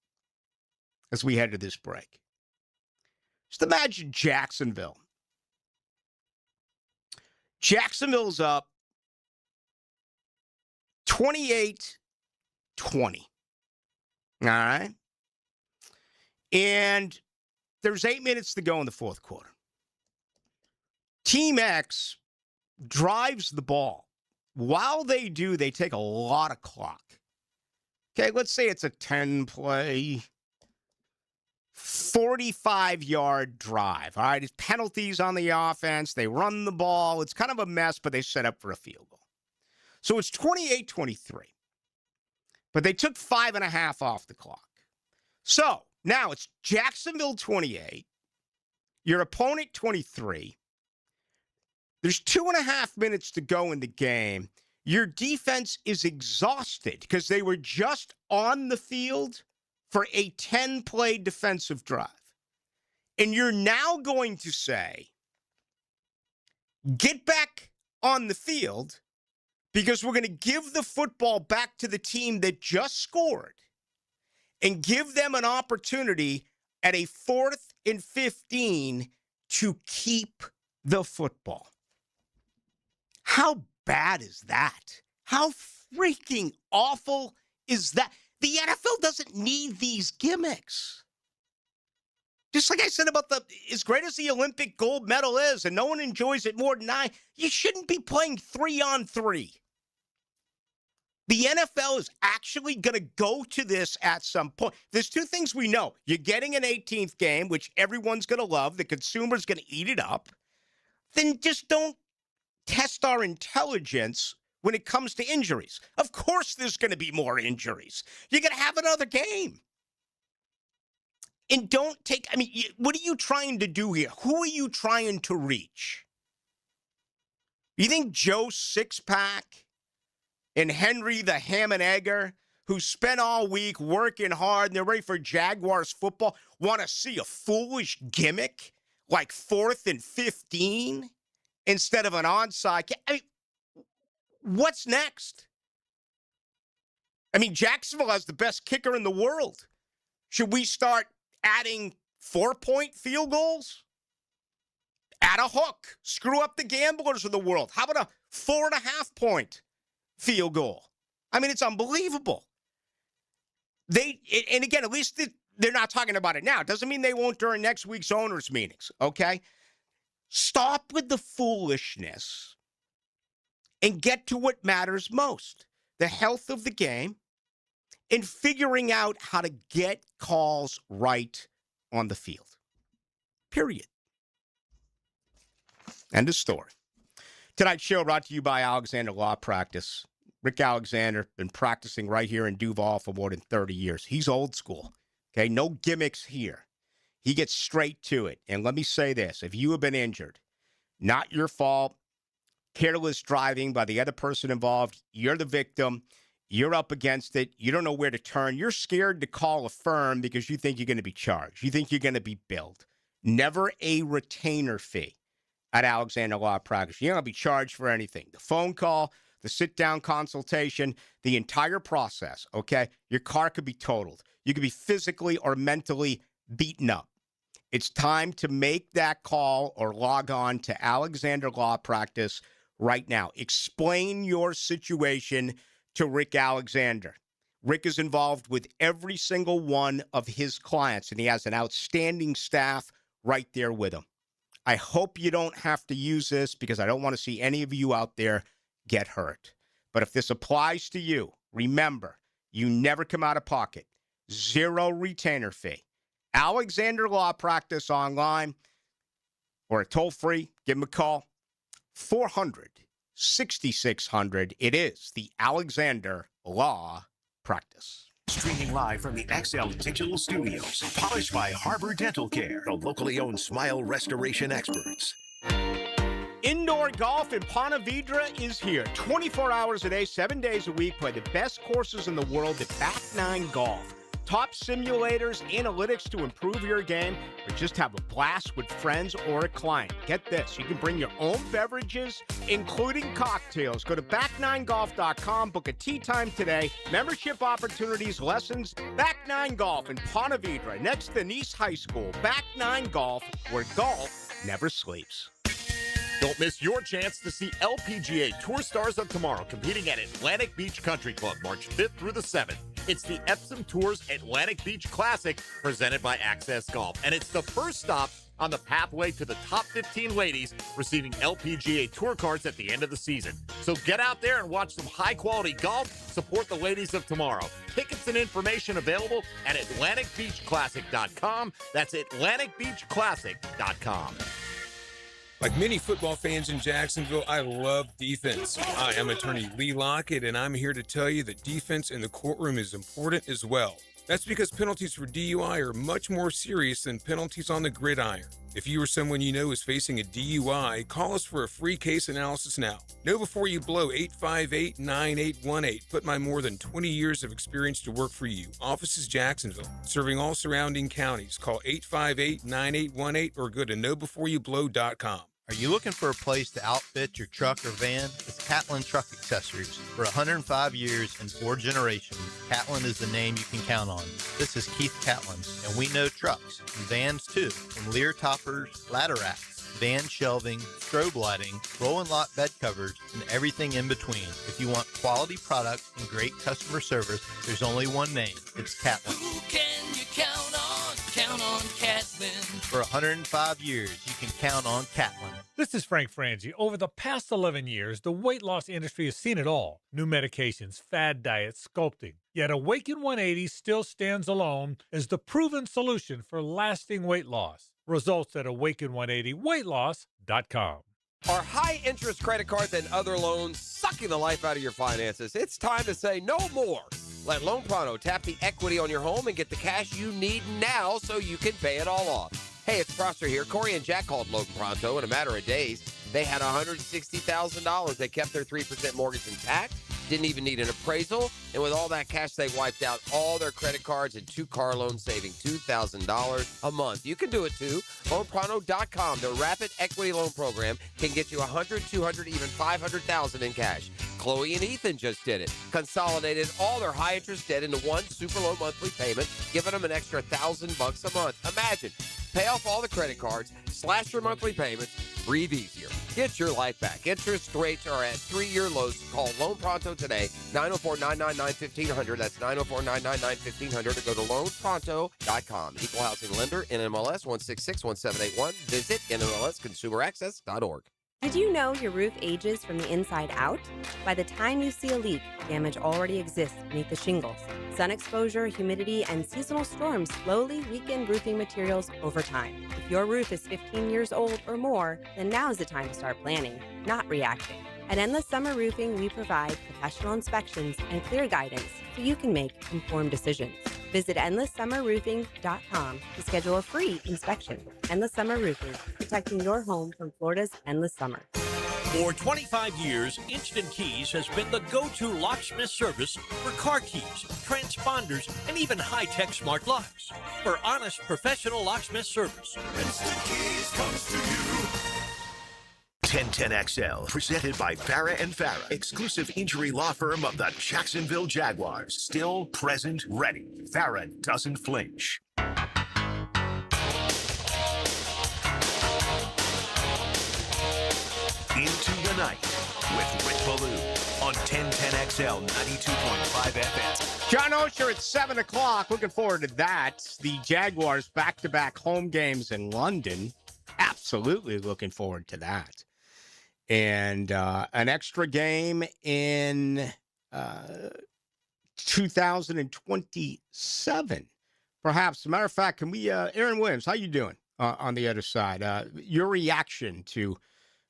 as we head to this break. Just imagine Jacksonville. Jacksonville's up 28-20. All right? And there's 8 minutes to go in the fourth quarter. Team X drives the ball. While they do, they take a lot of clock. Okay, let's say it's a 10-play, 45-yard drive. All right, it's penalties on the offense. They run the ball. It's kind of a mess, but they set up for a field goal. So it's 28-23. But they took 5.5 off the clock. So now it's Jacksonville 28, your opponent 23. There's 2.5 minutes to go in the game. Your defense is exhausted because they were just on the field for a 10-play defensive drive. And you're now going to say, get back on the field because we're going to give the football back to the team that just scored and give them an opportunity at a 4th and 15 to keep the football. How bad is that? How freaking awful is that? The NFL doesn't need these gimmicks. Just like I said about as great as the Olympic gold medal is, and no one enjoys it more than I, you shouldn't be playing 3-on-3. The NFL is actually going to go to this at some point. There's two things we know. You're getting an 18th game, which everyone's going to love. The consumer's going to eat it up. Then just don't test our intelligence when it comes to injuries. Of course there's going to be more injuries. You're going to have another game. And don't take, what are you trying to do here? Who are you trying to reach? You think Joe Six-Pack and Henry the Ham and Egger, who spent all week working hard and they're ready for Jaguars football, want to see a foolish gimmick like 4th and 15 instead of an onside? What's next? Jacksonville has the best kicker in the world. Should we start adding 4-point field goals? Add a hook. Screw up the gamblers of the world. How about a 4.5-point field goal? It's unbelievable. And again, at least they're not talking about it now. It doesn't mean they won't during next week's owners' meetings, okay? Stop with the foolishness and get to what matters most, the health of the game and figuring out how to get calls right on the field. Period. End of story. Tonight's show brought to you by Alexander Law Practice. Rick Alexander, been practicing right here in Duval for more than 30 years. He's old school, okay? No gimmicks here. He gets straight to it. And let me say this. If you have been injured, not your fault, careless driving by the other person involved, you're the victim, you're up against it, you don't know where to turn, you're scared to call a firm because you think you're going to be charged. You think you're going to be billed. Never a retainer fee at Alexander Law Practice. You're not going to be charged for anything. The phone call, the sit-down consultation, the entire process, okay? Your car could be totaled. You could be physically or mentally beaten up. It's time to make that call or log on to Alexander Law Practice right now. Explain your situation to Rick Alexander. Rick is involved with every single one of his clients, and he has an outstanding staff right there with him. I hope you don't have to use this because I don't want to see any of you out there get hurt. But if this applies to you, remember, you never come out of pocket. 0 retainer fee. Alexander Law Practice online or a toll-free, give him a call. 400-6600. It is the Alexander Law Practice. Streaming live from the XL Digital Studios. Polished by Harbor Dental Care, the locally owned smile restoration experts. Indoor golf in Ponte Vedra is here. 24 hours a day, 7 days a week. Play the best courses in the world at Back Nine Golf. Top simulators, analytics to improve your game, or just have a blast with friends or a client. Get this, you can bring your own beverages, including cocktails. Go to back9golf.com, book a tee time today. Membership opportunities, lessons, Back Nine Golf in Ponte Vedra, next to Nice High School. Back Nine Golf, where golf never sleeps. Don't miss your chance to see LPGA Tour Stars of Tomorrow competing at Atlantic Beach Country Club March 5th through the 7th. It's the Epsom Tours Atlantic Beach Classic presented by Access Golf, and it's the first stop on the pathway to the top 15 ladies receiving LPGA Tour cards at the end of the season. So get out there and watch some high-quality golf. Support the ladies of tomorrow. Tickets and information available at AtlanticBeachClassic.com. That's AtlanticBeachClassic.com. Like many football fans in Jacksonville, I love defense. I am attorney Lee Lockett, and I'm here to tell you that defense in the courtroom is important as well. That's because penalties for DUI are much more serious than penalties on the gridiron. If you or someone you know is facing a DUI, call us for a free case analysis now. Know before you blow 858-9818. Put my more than 20 years of experience to work for you. Office is Jacksonville, serving all surrounding counties. Call 858-9818 or go to knowbeforeyouBlow.com. Are you looking for a place to outfit your truck or van? It's Catlin Truck Accessories. For 105 years and 4 generations, Catlin is the name you can count on. This is Keith Catlin, and we know trucks and vans too, from Lear toppers, ladder racks, van shelving, strobe lighting, roll and lock bed covers, and everything in between. If you want quality products and great customer service, there's only one name. It's Catlin. Who can you count on? Count on Catlin. For 105 years, you can count on Catlin. This is Frank Frangie. Over the past 11 years, the weight loss industry has seen it all. New medications, fad diets, sculpting. Yet Awaken 180 still stands alone as the proven solution for lasting weight loss. Results at awaken180weightloss.com. Are high-interest credit cards and other loans sucking the life out of your finances? It's time to say no more. Let Loan Pronto tap the equity on your home and get the cash you need now so you can pay it all off. Hey, it's Prosser here. Corey and Jack called Loan Pronto in a matter of days. They had $160,000. They kept their 3% mortgage intact, didn't even need an appraisal, and with all that cash, they wiped out all their credit cards and 2 car loans, saving $2,000 a month. You can do it too. LoanPronto.com, the rapid equity loan program, can get you $100,000, $200,000, even $500,000 in cash. Chloe and Ethan just did it. Consolidated all their high-interest debt into one super low monthly payment, giving them an extra $1,000 a month. Imagine. Pay off all the credit cards, slash your monthly payments, breathe easier. Get your life back. Interest rates are at 3-year lows. Call Loan Pronto today, 904-999-1500. That's 904-999-1500. Or go to loanpronto.com. Equal housing lender, NMLS 1661781. Visit NMLSconsumeraccess.org. Did you know your roof ages from the inside out? By the time you see a leak, damage already exists beneath the shingles. Sun exposure, humidity, and seasonal storms slowly weaken roofing materials over time. If your roof is 15 years old or more, then now is the time to start planning, not reacting. At Endless Summer Roofing, we provide professional inspections and clear guidance so you can make informed decisions. Visit EndlessSummerRoofing.com to schedule a free inspection. Endless Summer Roofing, protecting your home from Florida's endless summer. For 25 years, Instant Keys has been the go-to locksmith service for car keys, transponders, and even high-tech smart locks. For honest, professional locksmith service, Instant Keys comes to you. 1010XL, presented by Farah and Farah, exclusive injury law firm of the Jacksonville Jaguars. Still present, ready. Farah doesn't flinch. Into the Night with Rick Ballou on 1010XL 92.5 FM. John Osher at 7 o'clock. Looking forward to that. The Jaguars back-to-back home games in London. Absolutely looking forward to that. And an extra game in 2027, perhaps. As a matter of fact, can we, Aaron Williams, how you doing on the other side? Your reaction to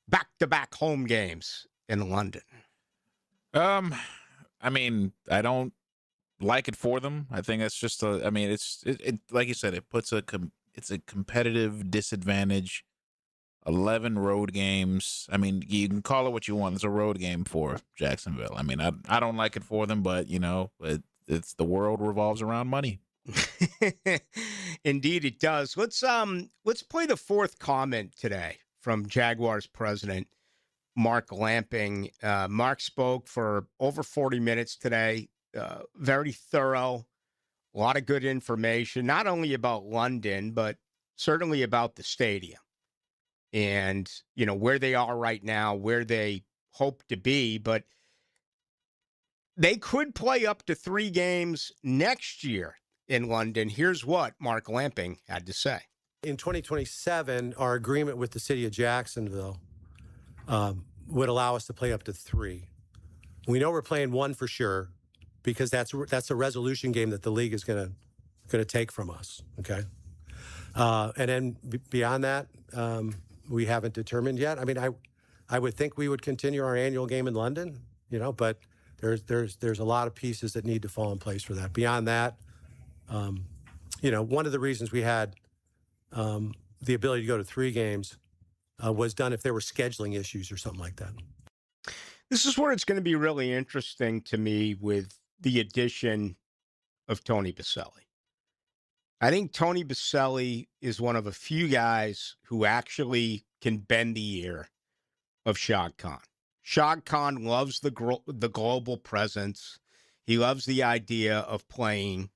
back-to-back home games in London? I mean, I don't like it for them. I think that's just it's like you said, it puts it's a competitive disadvantage. 11 road games. I mean, you can call it what you want. It's a road game for Jacksonville. I mean, I don't like it for them, but you know, it's the world revolves around money. Indeed, it does. Let's play the fourth comment today from Jaguars president Mark Lamping. Mark spoke for over 40 minutes today. Very thorough. A lot of good information, not only about London, but certainly about the stadium. And, you know, where they are right now, where they hope to be. But they could play up to 3 games next year in London. Here's what Mark Lamping had to say. In 2027, our agreement with the city of Jacksonville would allow us to play up to 3. We know we're playing 1 for sure because that's a resolution game that the league is going to take from us. Okay, and then beyond that, we haven't determined yet. I mean, I would think we would continue our annual game in London, but there's a lot of pieces that need to fall in place for that. Beyond that, one of the reasons we had the ability to go to 3 games was done if there were scheduling issues or something like that. This is where it's going to be really interesting to me with the addition of Tony Boselli. I think Tony Boselli is one of a few guys who actually can bend the ear of Shad Khan. Shad Khan loves the global presence. He loves the idea of playing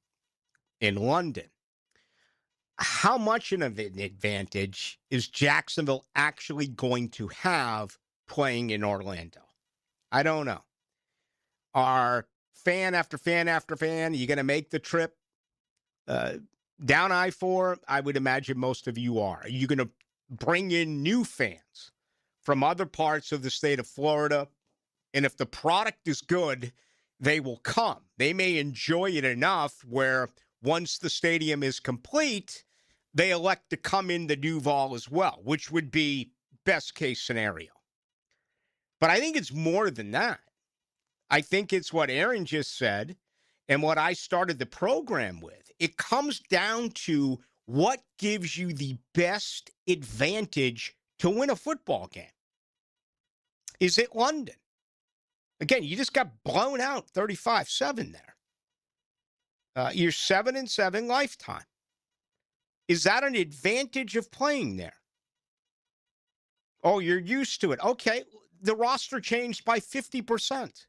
in London. How much of an advantage is Jacksonville actually going to have playing in Orlando? I don't know. Are fan after fan after fan, are you going to make the trip down I-4? I would imagine most of you are. Are you going to bring in new fans from other parts of the state of Florida? And if the product is good, they will come. They may enjoy it enough where once the stadium is complete, they elect to come into Duval as well, which would be best case scenario. But I think it's more than that. I think it's what Aaron just said and what I started the program with. It comes down to what gives you the best advantage to win a football game. Is it London? Again, you just got blown out 35-7 there. You're 7-7 lifetime. Is that an advantage of playing there? Oh, you're used to it. Okay, the roster changed by 50%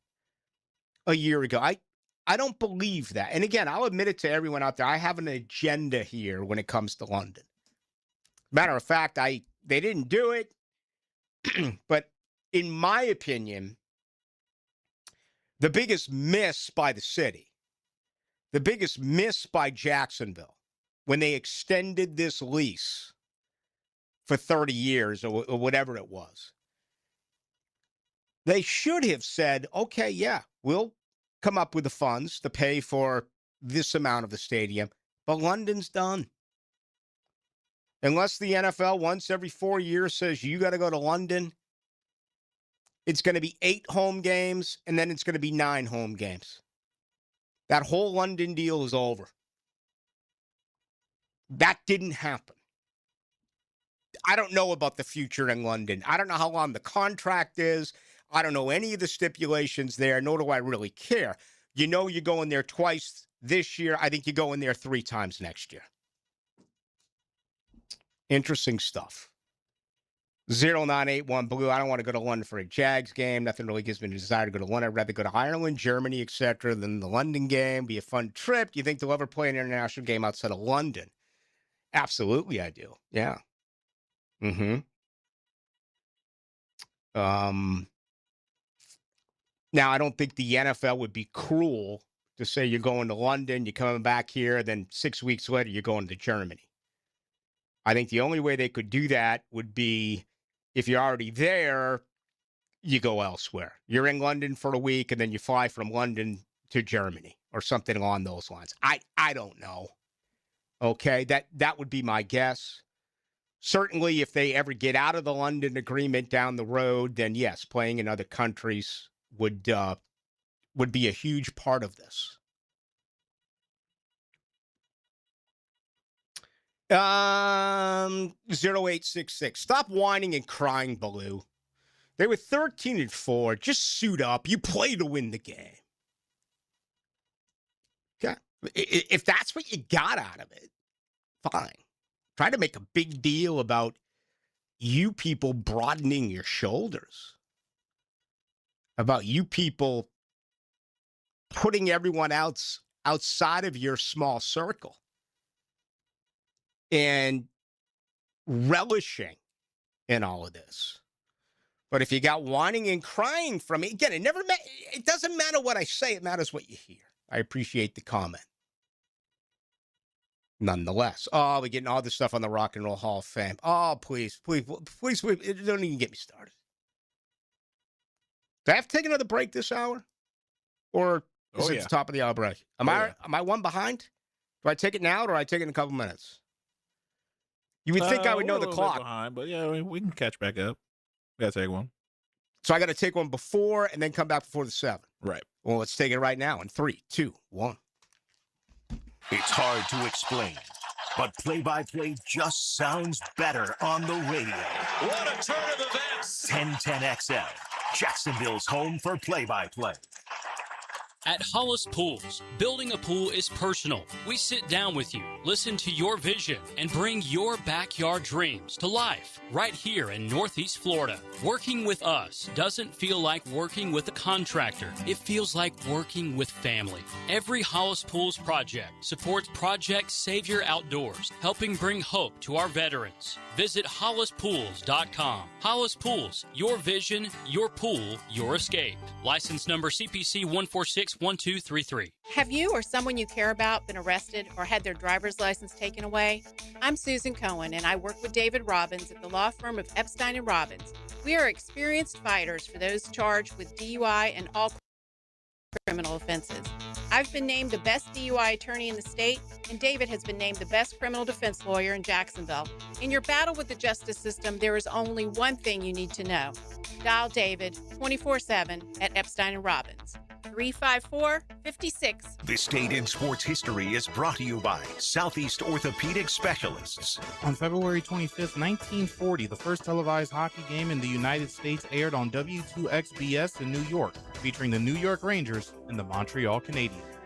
a year ago. I don't believe that. And again, I'll admit it to everyone out there. I have an agenda here when it comes to London. Matter of fact, they didn't do it. But in my opinion, the biggest miss by the city, the biggest miss by Jacksonville, when they extended this lease for 30 years or whatever it was, they should have said, okay, yeah, we'll come up with the funds to pay for this amount of the stadium, but London's done. Unless the NFL once every 4 years says you got to go to London, it's going to be 8 home games, and then it's going to be 9 home games. That whole London deal is over. That didn't happen. I don't know about the future in London. I don't know how long the contract is. I don't know any of the stipulations there, nor do I really care. You know you're going there twice this year. I think you're going there 3 times next year. Interesting stuff. 0981 Blue. I don't want to go to London for a Jags game. Nothing really gives me the desire to go to London. I'd rather go to Ireland, Germany, etc. than the London game. Be a fun trip. Do you think they'll ever play an international game outside of London? Absolutely, I do. Yeah. Now, I don't think the NFL would be cruel to say you're going to London, you're coming back here, then 6 weeks later, you're going to Germany. I think the only way they could do that would be if you're already there, you go elsewhere. You're in London for a week, and then you fly from London to Germany or something along those lines. I don't know. Okay, that would be my guess. Certainly, if they ever get out of the London agreement down the road, then yes, playing in other countries would be a huge part of this. 0866. Stop whining and crying, Baloo. They were 13-4. Just suit up. You play to win the game. Okay. If that's what you got out of it, fine. Try to make a big deal about you people broadening your shoulders. About you people putting everyone else outside of your small circle. And relishing in all of this. But if you got whining and crying from me, again, it doesn't matter what I say, it matters what you hear. I appreciate the comment. nonetheless. Oh, we're getting all this stuff on the Rock and Roll Hall of Fame. Oh, please. Don't even get me started. Do I have to take another break this hour? Or is it the top of the hour break? Am I one behind? Do I take it now or do I take it in a couple minutes? You would think I would know the clock. Behind, but yeah, we can catch back up. We got to take one. So I got to take one before and then come back before the 7. Right. Well, let's take it right now in 3, 2, 1. It's hard to explain, but play-by-play just sounds better on the radio. What a turn of events! 1010XL, Jacksonville's home for play-by-play. At Hollis Pools, building a pool is personal. We sit down with you, listen to your vision, and bring your backyard dreams to life right here in Northeast Florida. Working with us doesn't feel like working with a contractor. It feels like working with family. Every Hollis Pools project supports Project Savior Outdoors, helping bring hope to our veterans. Visit HollisPools.com. Hollis Pools, your vision, your pool, your escape. License number CPC 1461233. Have you or someone you care about been arrested or had their driver's license taken away? I'm Susan Cohen, and I work with David Robbins at the law firm of Epstein & Robbins. We are experienced fighters for those charged with DUI and all criminal offenses. I've been named the best DUI attorney in the state, and David has been named the best criminal defense lawyer in Jacksonville. In your battle with the justice system, there is only one thing you need to know. Dial David 24/7 at Epstein & Robbins. 354-56. This Date in Sports History is brought to you by Southeast Orthopedic Specialists. On February 25th, 1940, the first televised hockey game in the United States aired on W2XBS in New York, featuring the New York Rangers and the Montreal Canadiens.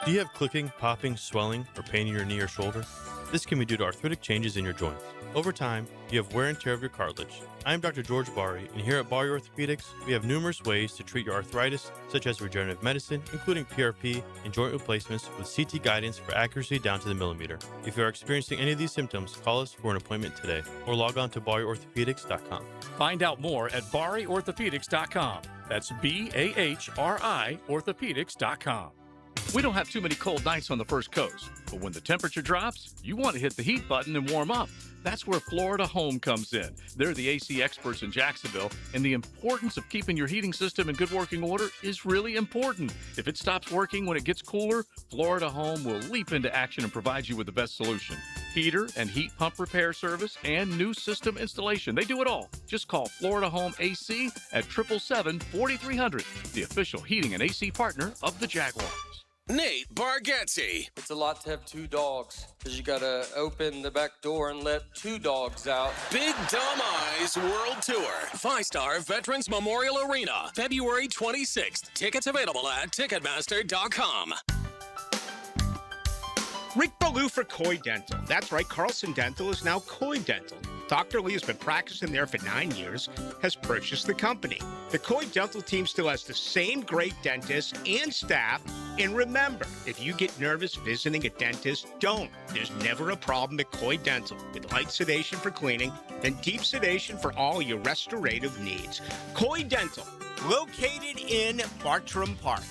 Do you have clicking, popping, swelling, or pain in your knee or shoulder? This can be due to arthritic changes in your joints. Over time, you have wear and tear of your cartilage. I'm Dr. George Bari, and here at Bari Orthopedics, we have numerous ways to treat your arthritis, such as regenerative medicine, including PRP and joint replacements with CT guidance for accuracy down to the millimeter. If you are experiencing any of these symptoms, call us for an appointment today, or log on to BariOrthopedics.com. Find out more at BariOrthopedics.com. That's BAHRI Orthopedics.com. We don't have too many cold nights on the First Coast, but when the temperature drops, you want to hit the heat button and warm up. That's where Florida Home comes in. They're the AC experts in Jacksonville, and the importance of keeping your heating system in good working order is really important. If it stops working when it gets cooler, Florida Home will leap into action and provide you with the best solution. Heater and heat pump repair service and new system installation. They do it all. Just call Florida Home AC at 777-4300, the official heating and AC partner of the Jaguars. Nate Bargatze. It's a lot to have two dogs because you got to open the back door and let two dogs out. Big Dumb Eyes World Tour. 5-star Veterans Memorial Arena. February 26th. Tickets available at Ticketmaster.com. Rick Ballou for Coy Dental. That's right, Carlson Dental is now Coy Dental. Dr. Lee has been practicing there for 9 years, has purchased the company. The Coy Dental team still has the same great dentists and staff. And remember, if you get nervous visiting a dentist, don't. There's never a problem at Coy Dental. With light sedation for cleaning, then deep sedation for all your restorative needs. Coy Dental, located in Bartram Park.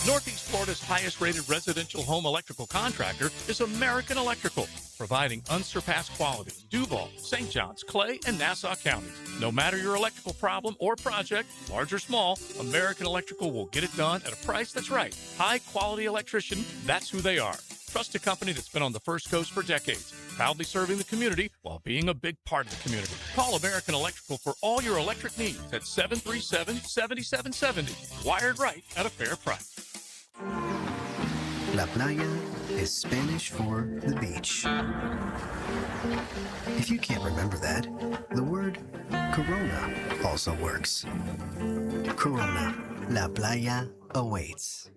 Northeast Florida's highest-rated residential home electrical contractor is American Electrical, providing unsurpassed quality. Duval, St. Johns, Clay, and Nassau counties. No matter your electrical problem or project, large or small, American Electrical will get it done at a price that's right. High-quality electrician, that's who they are. Trust a company that's been on the First Coast for decades, proudly serving the community while being a big part of the community. Call American Electrical for all your electric needs at 737-7770. Wired right at a fair price. La playa is Spanish for the beach. If you can't remember that, the word Corona also works. Corona, La Playa awaits.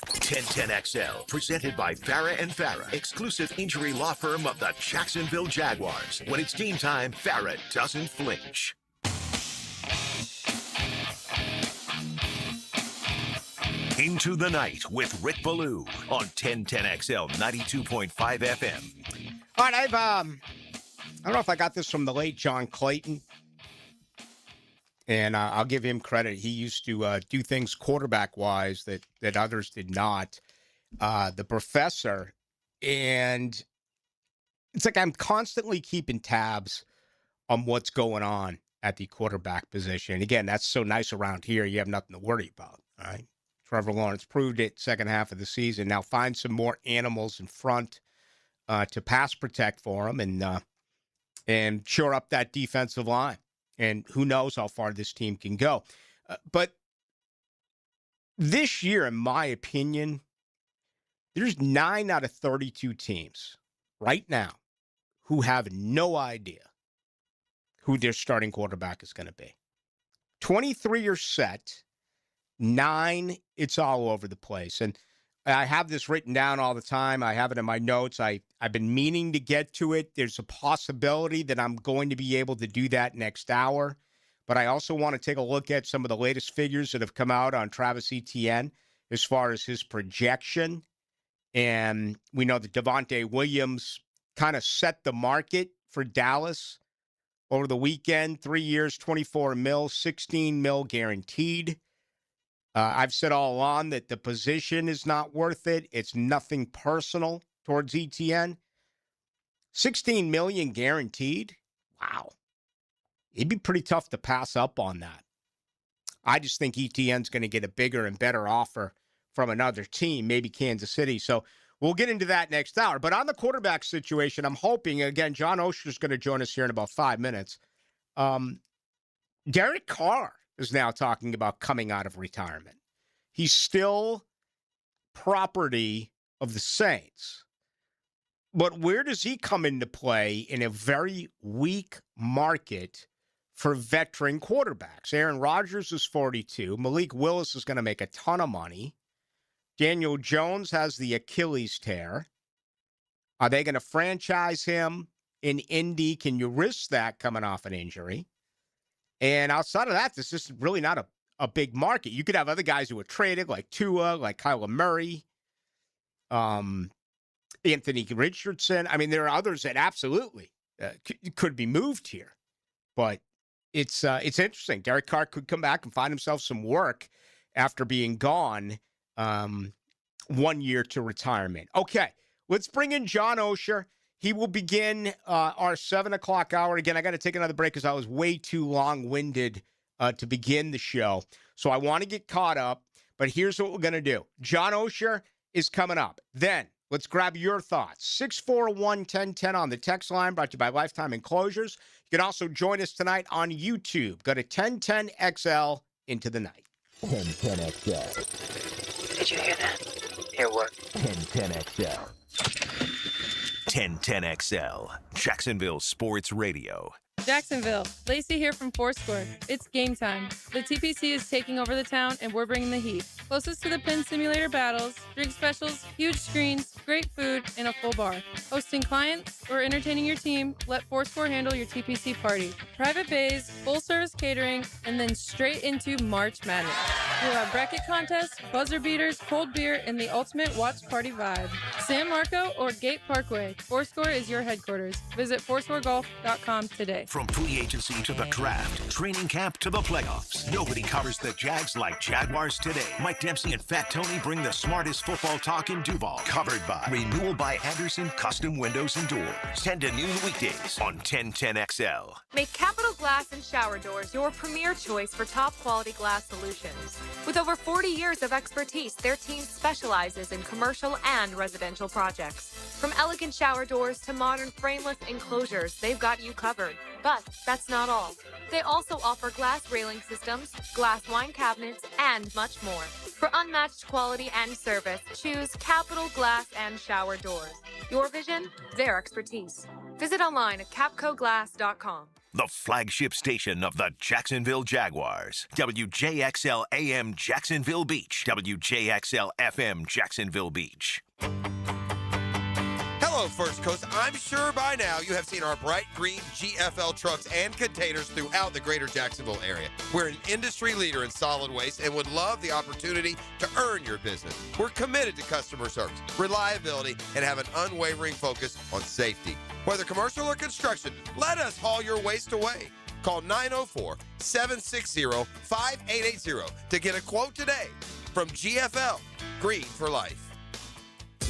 1010XL, presented by Farah and Farah, exclusive injury law firm of the Jacksonville Jaguars. When it's game time, Farah doesn't flinch. Into the Night with Rick Ballou on 1010XL 92.5 FM. All right, I don't know if I got this from the late John Clayton. And I'll give him credit. He used to do things quarterback-wise that others did not. The professor. And it's like I'm constantly keeping tabs on what's going on at the quarterback position. Again, that's so nice around here. You have nothing to worry about, all right? Trevor Lawrence proved it second half of the season. Now find some more animals in front to pass protect for him and shore up that defensive line. And who knows how far this team can go. But this year, in my opinion, there's 9 out of 32 teams right now who have no idea who their starting quarterback is going to be. 23 are set. 9, it's all over the place. And I have this written down all the time. I have it in my notes. I've been meaning to get to it. There's a possibility that I'm going to be able to do that next hour. But I also want to take a look at some of the latest figures that have come out on Travis Etienne as far as his projection. And we know that Devontae Williams kind of set the market for Dallas over the weekend. 3 years, $24 million, $16 million guaranteed. I've said all along that the position is not worth it. It's nothing personal towards Etienne. $16 million guaranteed. Wow. It'd be pretty tough to pass up on that. I just think Etienne's going to get a bigger and better offer from another team, maybe Kansas City. So we'll get into that next hour. But on the quarterback situation, I'm hoping, again, John Osher's going to join us here in about 5 minutes. Derek Carr is now talking about coming out of retirement. He's still property of the Saints. But where does he come into play in a very weak market for veteran quarterbacks? Aaron Rodgers is 42. Malik Willis is going to make a ton of money. Daniel Jones has the Achilles tear. Are they going to franchise him in Indy? Can you risk that coming off an injury? And outside of that, this is really not a big market. You could have other guys who were traded, like Tua, like Kyler Murray, Anthony Richardson. I mean, there are others that absolutely could be moved here. But it's interesting. Derek Carr could come back and find himself some work after being gone 1 year to retirement. Okay, let's bring in John Osher. He will begin our 7 o'clock hour. Again, I got to take another break because I was way too long-winded to begin the show. So I want to get caught up, but here's what we're going to do. John Osher is coming up. Then let's grab your thoughts. 641-1010 on the text line, brought to you by Lifetime Enclosures. You can also join us tonight on YouTube. Go to 1010XL into the night. 1010XL. Did you hear that? Hear what? 1010XL. 1010XL, Jacksonville Sports Radio. Jacksonville, Lacey here from Foursquare. It's game time. The TPC is taking over the town, and we're bringing the heat. Closest to the Pin Simulator battles, drink specials, huge screens, great food, and a full bar. Hosting clients or entertaining your team, let Foursquare handle your TPC party. Private bays, full-service catering, and then straight into March Madness. We'll have bracket contests, buzzer beaters, cold beer, and the ultimate watch party vibe. San Marco or Gate Parkway, Foursquare is your headquarters. Visit foursquaregolf.com today. From free agency to the draft, training camp to the playoffs, nobody covers the Jags like Jaguars today. Mike Dempsey and Fat Tony bring the smartest football talk in Duval. Covered by Renewal by Anderson Custom Windows and Doors. 10 to noon weekdays on 1010XL. Make Capital Glass and Shower Doors your premier choice for top quality glass solutions. With over 40 years of expertise, their team specializes in commercial and residential projects. From elegant shower doors to modern frameless enclosures, they've got you covered. But that's not all. They also offer glass railing systems, glass wine cabinets, and much more. For unmatched quality and service, choose Capital Glass and Shower Doors. Your vision, their expertise. Visit online at capcoglass.com. The flagship station of the Jacksonville Jaguars. WJXL AM Jacksonville Beach. WJXL FM Jacksonville Beach. Hello, First Coast. I'm sure by now you have seen our bright green GFL trucks and containers throughout the greater Jacksonville area. We're an industry leader in solid waste and would love the opportunity to earn your business. We're committed to customer service, reliability, and have an unwavering focus on safety. Whether commercial or construction, let us haul your waste away. Call 904-760-5880 to get a quote today from GFL, Green for Life.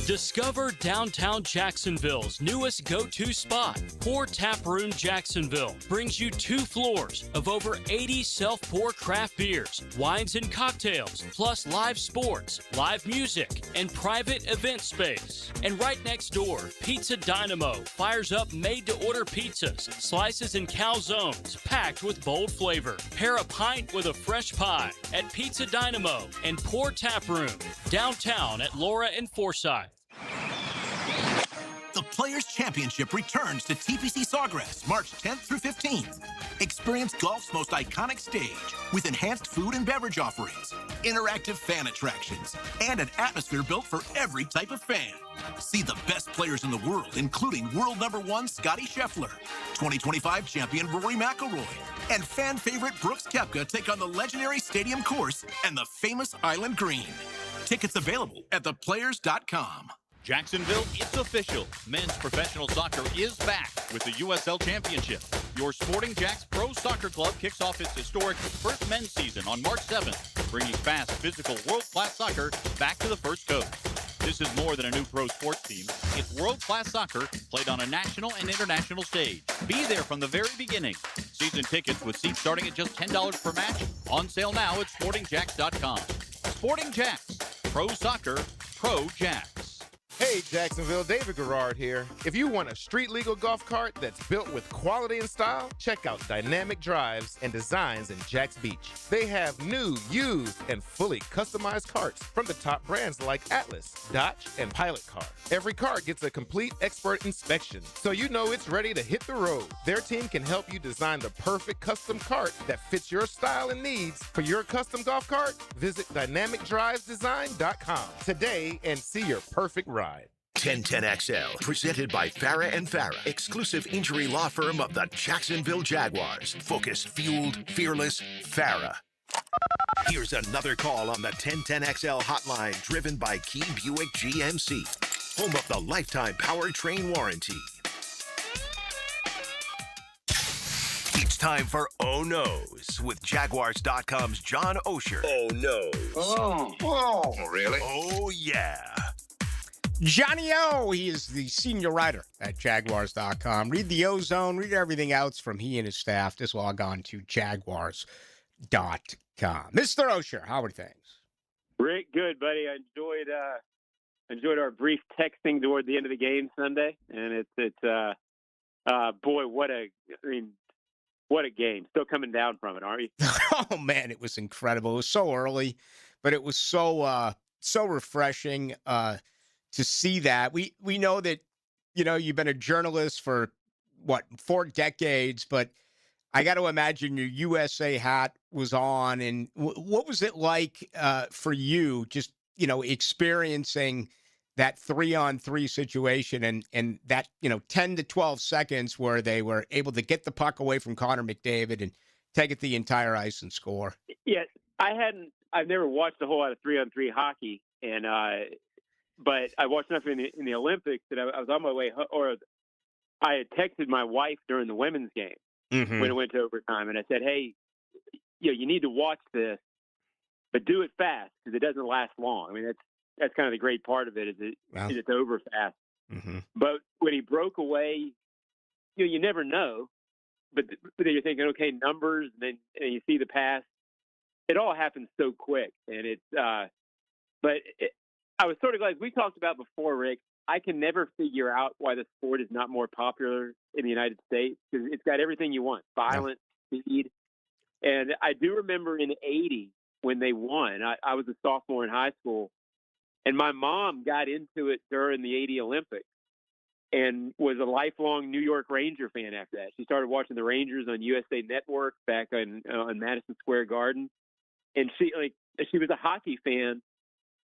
Discover downtown Jacksonville's newest go-to spot. Pour Tap Room Jacksonville brings you 2 floors of over 80 self-pour craft beers, wines and cocktails, plus live sports, live music, and private event space. And right next door, Pizza Dynamo fires up made-to-order pizzas, slices and calzones packed with bold flavor. Pair a pint with a fresh pie at Pizza Dynamo and Pour Tap Room, downtown at Laura and Forsyth. The Players' Championship returns to TPC Sawgrass March 10th through 15th. Experience golf's most iconic stage with enhanced food and beverage offerings, interactive fan attractions, and an atmosphere built for every type of fan. See the best players in the world, including world #1 Scotty Scheffler, 2025 champion Rory McIlroy, and fan favorite Brooks Koepka take on the legendary Stadium Course and the famous Island Green. Tickets available at theplayers.com. Jacksonville, it's official. Men's professional soccer is back with the USL Championship. Your Sporting Jacks Pro Soccer Club kicks off its historic first men's season on March 7th, bringing fast, physical, world-class soccer back to the First Coast. This is more than a new pro sports team. It's world-class soccer played on a national and international stage. Be there from the very beginning. Season tickets with seats starting at just $10 per match. On sale now at sportingjacks.com. Sporting Jacks. Pro Soccer, Pro Jacks. Hey Jacksonville, David Garrard here. If you want a street legal golf cart that's built with quality and style, check out Dynamic Drives and Designs in Jacks Beach. They have new, used, and fully customized carts from the top brands like Atlas, Dodge, and Pilot Car. Every cart gets a complete expert inspection, so you know it's ready to hit the road. Their team can help you design the perfect custom cart that fits your style and needs. For your custom golf cart, visit dynamicdrivesdesign.com today and see your perfect ride. 1010XL, presented by Farah and Farah, exclusive injury law firm of the Jacksonville Jaguars. Focused, fueled, fearless, Farah. Here's another call on the 1010XL hotline, driven by Key Buick GMC, home of the lifetime powertrain warranty. It's time for Oh No's with Jaguars.com's John Osher. Oh no. Oh, really? Oh yeah. Johnny O, he is the senior writer at Jaguars.com. Read the Ozone, read everything else from he and his staff. Just log on to Jaguars.com. Mr. Osher, how are things? Rick, good, buddy. I enjoyed our brief texting toward the end of the game Sunday, and boy, what a game. Still coming down from it, aren't you? Oh man, it was incredible. It was so early, but it was so refreshing to see that. We know that, you know, you've been a journalist for 4 decades, but I got to imagine your USA hat was on. And what was it like for you, just, you know, experiencing that 3-on-3 situation and that, 10 to 12 seconds where they were able to get the puck away from Connor McDavid and take it the entire ice and score? Yeah, I've never watched a whole lot of 3-on-3 hockey, and but I watched enough in the Olympics that I was on my way, or I had texted my wife during the women's game when it went to overtime, and I said, "Hey, you need to watch this, but do it fast because it doesn't last long." I mean, that's kind of the great part of it is it's over fast. Mm-hmm. But when he broke away, you never know. But then you're thinking, okay, numbers, and you see the pass. It all happens so quick, and I was sort of glad, as we talked about before, Rick, I can never figure out why the sport is not more popular in the United States, because it's got everything you want, violence, speed. And I do remember in '80 when they won, I was a sophomore in high school, and my mom got into it during the '80 Olympics and was a lifelong New York Ranger fan after that. She started watching the Rangers on USA Network back on Madison Square Garden. And she was a hockey fan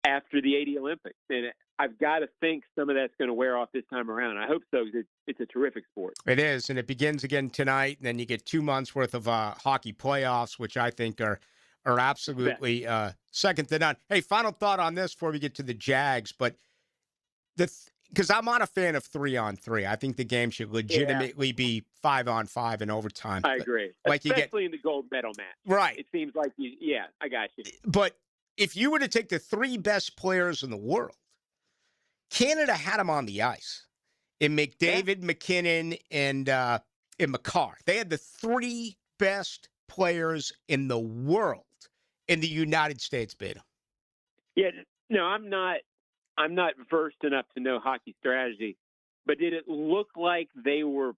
after the '80 Olympics, and I've got to think some of that's going to wear off this time around. I hope so, because it's a terrific sport. It is, and it begins again tonight, and then you get 2 months worth of hockey playoffs, which I think are absolutely second to none. Hey, final thought on this before we get to the Jags, but because I'm not a fan of 3-on-3. I think the game should legitimately be 5-on-5 in overtime. I agree. Like Especially in the gold medal match. Right. It seems like I got you. But if you were to take the 3 best players in the world, Canada had them on the ice in McDavid, McKinnon, and McCarr. They had the 3 best players in the world in the United States bid. Yeah, no, I'm not versed enough to know hockey strategy, but did it look like they were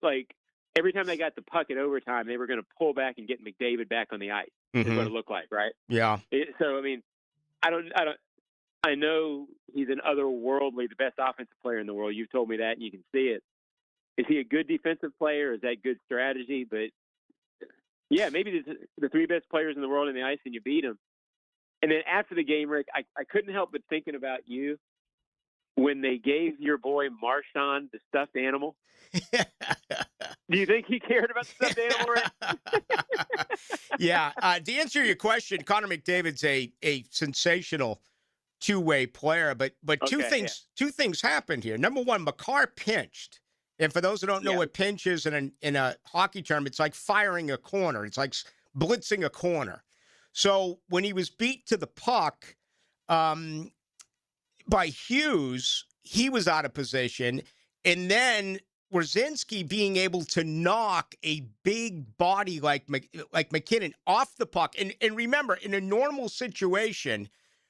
like every time they got the puck in overtime, they were going to pull back and get McDavid back on the ice? Is what it looked like, right? Yeah. So I mean, I know he's an otherworldly, the best offensive player in the world. You've told me that, and you can see it. Is he a good defensive player? Is that good strategy? But yeah, maybe the 3 best players in the world on the ice, and you beat them. And then after the game, Rick, I couldn't help but thinking about you when they gave your boy Marchand the stuffed animal. Do you think he cared about the stuffed animal, Rick? Yeah. To answer your question, Connor McDavid's a sensational two-way player, but two things happened here. Number one, McCarr pinched. And for those who don't know what pinch is in a hockey term, it's like firing a corner. It's like blitzing a corner. So when he was beat to the puck by Hughes, he was out of position. And then Wierzynski being able to knock a big body like McKinnon off the puck. And remember, in a normal situation,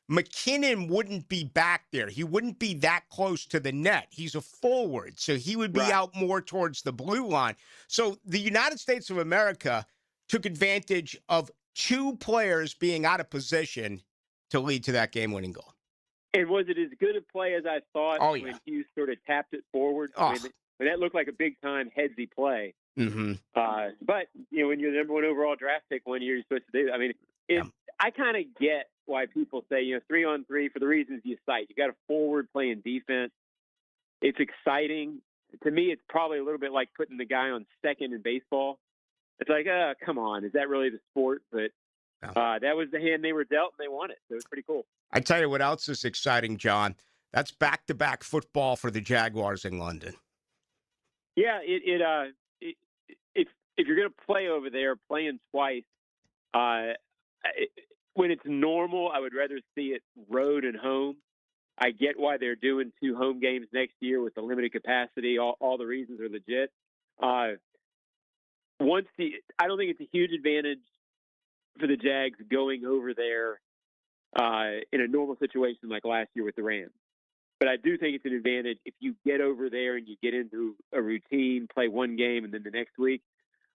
McKinnon wouldn't be back there. He wouldn't be that close to the net. He's a forward, so he would be out more towards the blue line. So the United States of America took advantage of 2 players being out of position to lead to that game-winning goal. And was it as good a play as I thought when Hughes sort of tapped it forward? I mean, that looked like a big-time headsy play. Mm-hmm. But, when you're the number 1 overall draft pick one year, you're supposed to do that. I mean, I kind of get why people say, 3-on-3 for the reasons you cite. You got a forward playing defense. It's exciting. To me, it's probably a little bit like putting the guy on second in baseball. It's like, come on, is that really the sport? But that was the hand they were dealt, and they won it. So it's pretty cool. I tell you what else is exciting, John. That's back-to-back football for the Jaguars in London. Yeah, if you're going to play over there, playing twice, when it's normal, I would rather see it road and home. I get why they're doing 2 home games next year with the limited capacity. All the reasons are legit. I don't think it's a huge advantage for the Jags going over there in a normal situation like last year with the Rams. But I do think it's an advantage if you get over there and you get into a routine, play 1 game, and then the next week.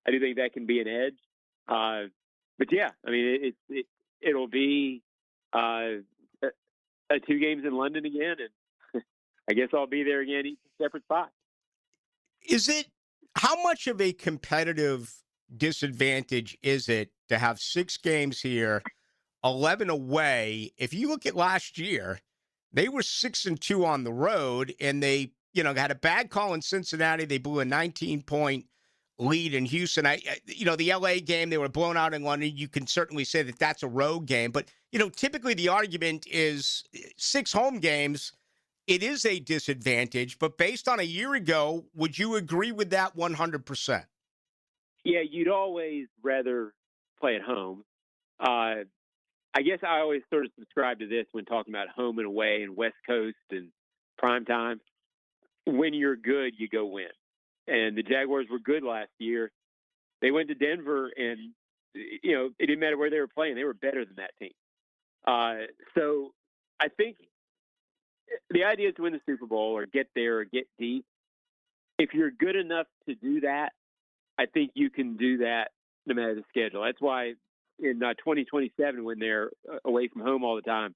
I do think that can be an edge. But yeah, I mean, it'll be 2 games in London again, and I guess I'll be there again, each separate spot. How much of a competitive disadvantage is it to have 6 games here, 11 away? If you look at last year, they were 6-2 on the road, and they, had a bad call in Cincinnati. They blew a 19-point lead in Houston. The LA game, they were blown out in London. You can certainly say that that's a road game, but typically the argument is 6 home games. It is a disadvantage, but based on a year ago, would you agree with that 100%? Yeah, you'd always rather play at home. I guess I always sort of subscribe to this when talking about home and away and West Coast and prime time. When you're good, you go win. And the Jaguars were good last year. They went to Denver, and, it didn't matter where they were playing. They were better than that team. So I think the idea is to win the Super Bowl or get there or get deep. If you're good enough to do that, I think you can do that no matter the schedule. That's why in 2027, when they're away from home all the time,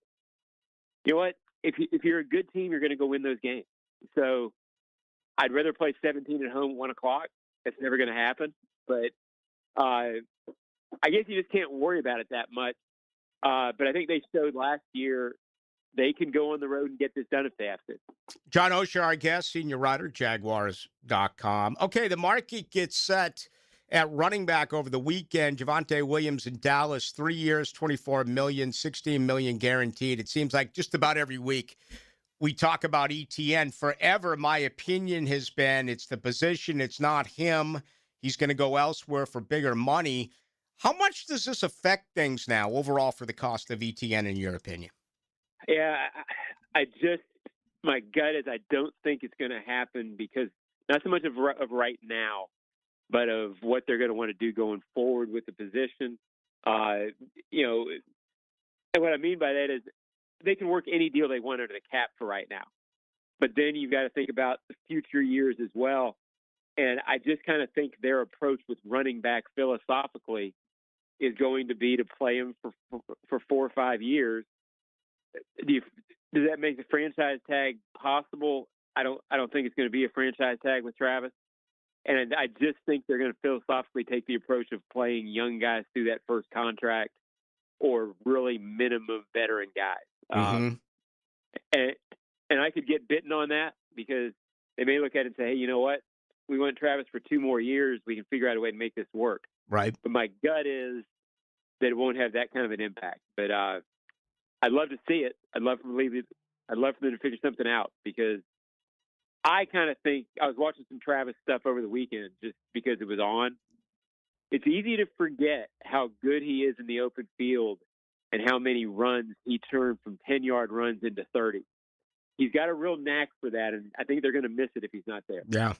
you know what? If you're a good team, you're going to go win those games. So I'd rather play 17 at home at 1 o'clock. That's never going to happen. But I guess you just can't worry about it that much. But I think they showed last year they can go on the road and get this done if they have to. John Oehser, our guest, senior writer, Jaguars.com. Okay, the market gets set at running back over the weekend. Javonte Williams in Dallas, 3 years, $24 million, $16 million guaranteed. It seems like just about every week we talk about ETN forever. My opinion has been it's the position. It's not him. He's going to go elsewhere for bigger money. How much does this affect things now overall for the cost of ETN, in your opinion? Yeah, my gut is I don't think it's going to happen because not so much of right now, but of what they're going to want to do going forward with the position. And what I mean by that is they can work any deal they want under the cap for right now. But then you've got to think about the future years as well. And I just kind of think their approach with running back philosophically is going to be to play him for 4 or 5 years. Does that make the franchise tag possible? I don't think it's going to be a franchise tag with Travis. And I just think they're going to philosophically take the approach of playing young guys through that first contract or really minimum veteran guys. And I could get bitten on that because they may look at it and say, hey, you know what? We want Travis for 2 more years. We can figure out a way to make this work. Right. But my gut is that it won't have that kind of an impact. But I'd love to see it. I'd love for them to figure something out because I kind of think I was watching some Travis stuff over the weekend just because it was on. It's easy to forget how good he is in the open field and how many runs he turned from 10-yard runs into 30. He's got a real knack for that, and I think they're going to miss it if he's not there. Yeah.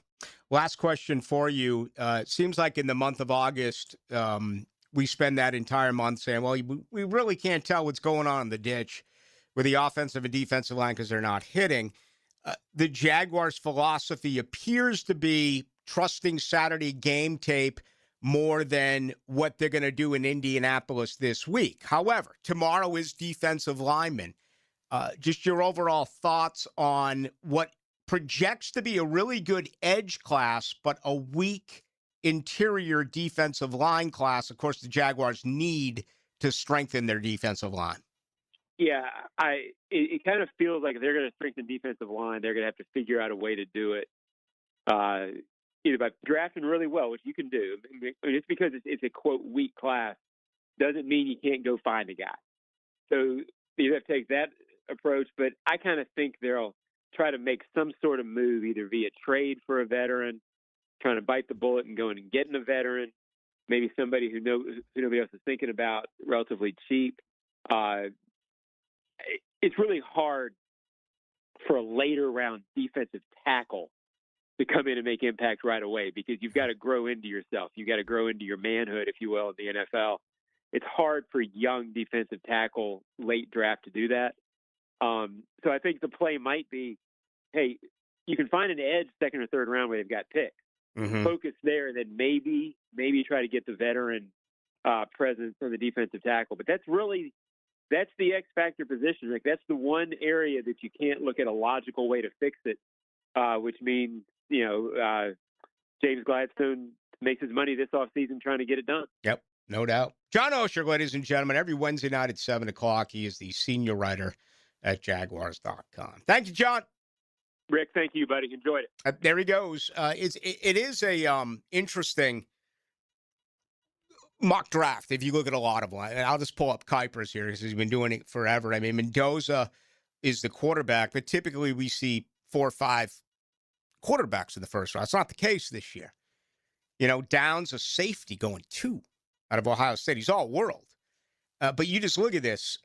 Last question for you. It seems like in the month of August, we spend that entire month saying, well, we really can't tell what's going on in the ditch with the offensive and defensive line because they're not hitting. The Jaguars' philosophy appears to be trusting Saturday game tape more than what they're going to do in Indianapolis this week. However, tomorrow is defensive linemen. Just your overall thoughts on what projects to be a really good edge class, but a weak interior defensive line class. Of course, the Jaguars need to strengthen their defensive line. Yeah, it kind of feels like if they're going to strengthen defensive line, they're going to have to figure out a way to do it either by drafting really well, which you can do. I mean, just because it's a, quote, weak class doesn't mean you can't go find a guy. So you have to take that approach, but I kind of think they'll try to make some sort of move either via trade for a veteran, trying to bite the bullet and going and getting a veteran, maybe somebody who nobody else is thinking about, relatively cheap. It's really hard for a later round defensive tackle to come in and make impact right away because you've got to grow into yourself. You've got to grow into your manhood, if you will, in the NFL. It's hard for young defensive tackle late draft to do that. So I think the play might be, hey, you can find an edge second or third round where they've got picks. Focus there, and then maybe try to get the veteran presence on the defensive tackle. But that's the X factor position. Like that's the one area that you can't look at a logical way to fix it, which means James Gladstone makes his money this offseason trying to get it done. Yep, no doubt. John Osher, ladies and gentlemen, every Wednesday night at 7 o'clock, he is the senior writer at Jaguars.com. Thank you, John. Rick, thank you, buddy. Enjoyed it. There he goes. It is a interesting mock draft if you look at a lot of them. And I'll just pull up Kuiper's here because he's been doing it forever. I mean, Mendoza is the quarterback, but typically we see 4 or 5 quarterbacks in the first round. It's not the case this year. Downs a safety going 2 out of Ohio State. He's all world. But you just look at this.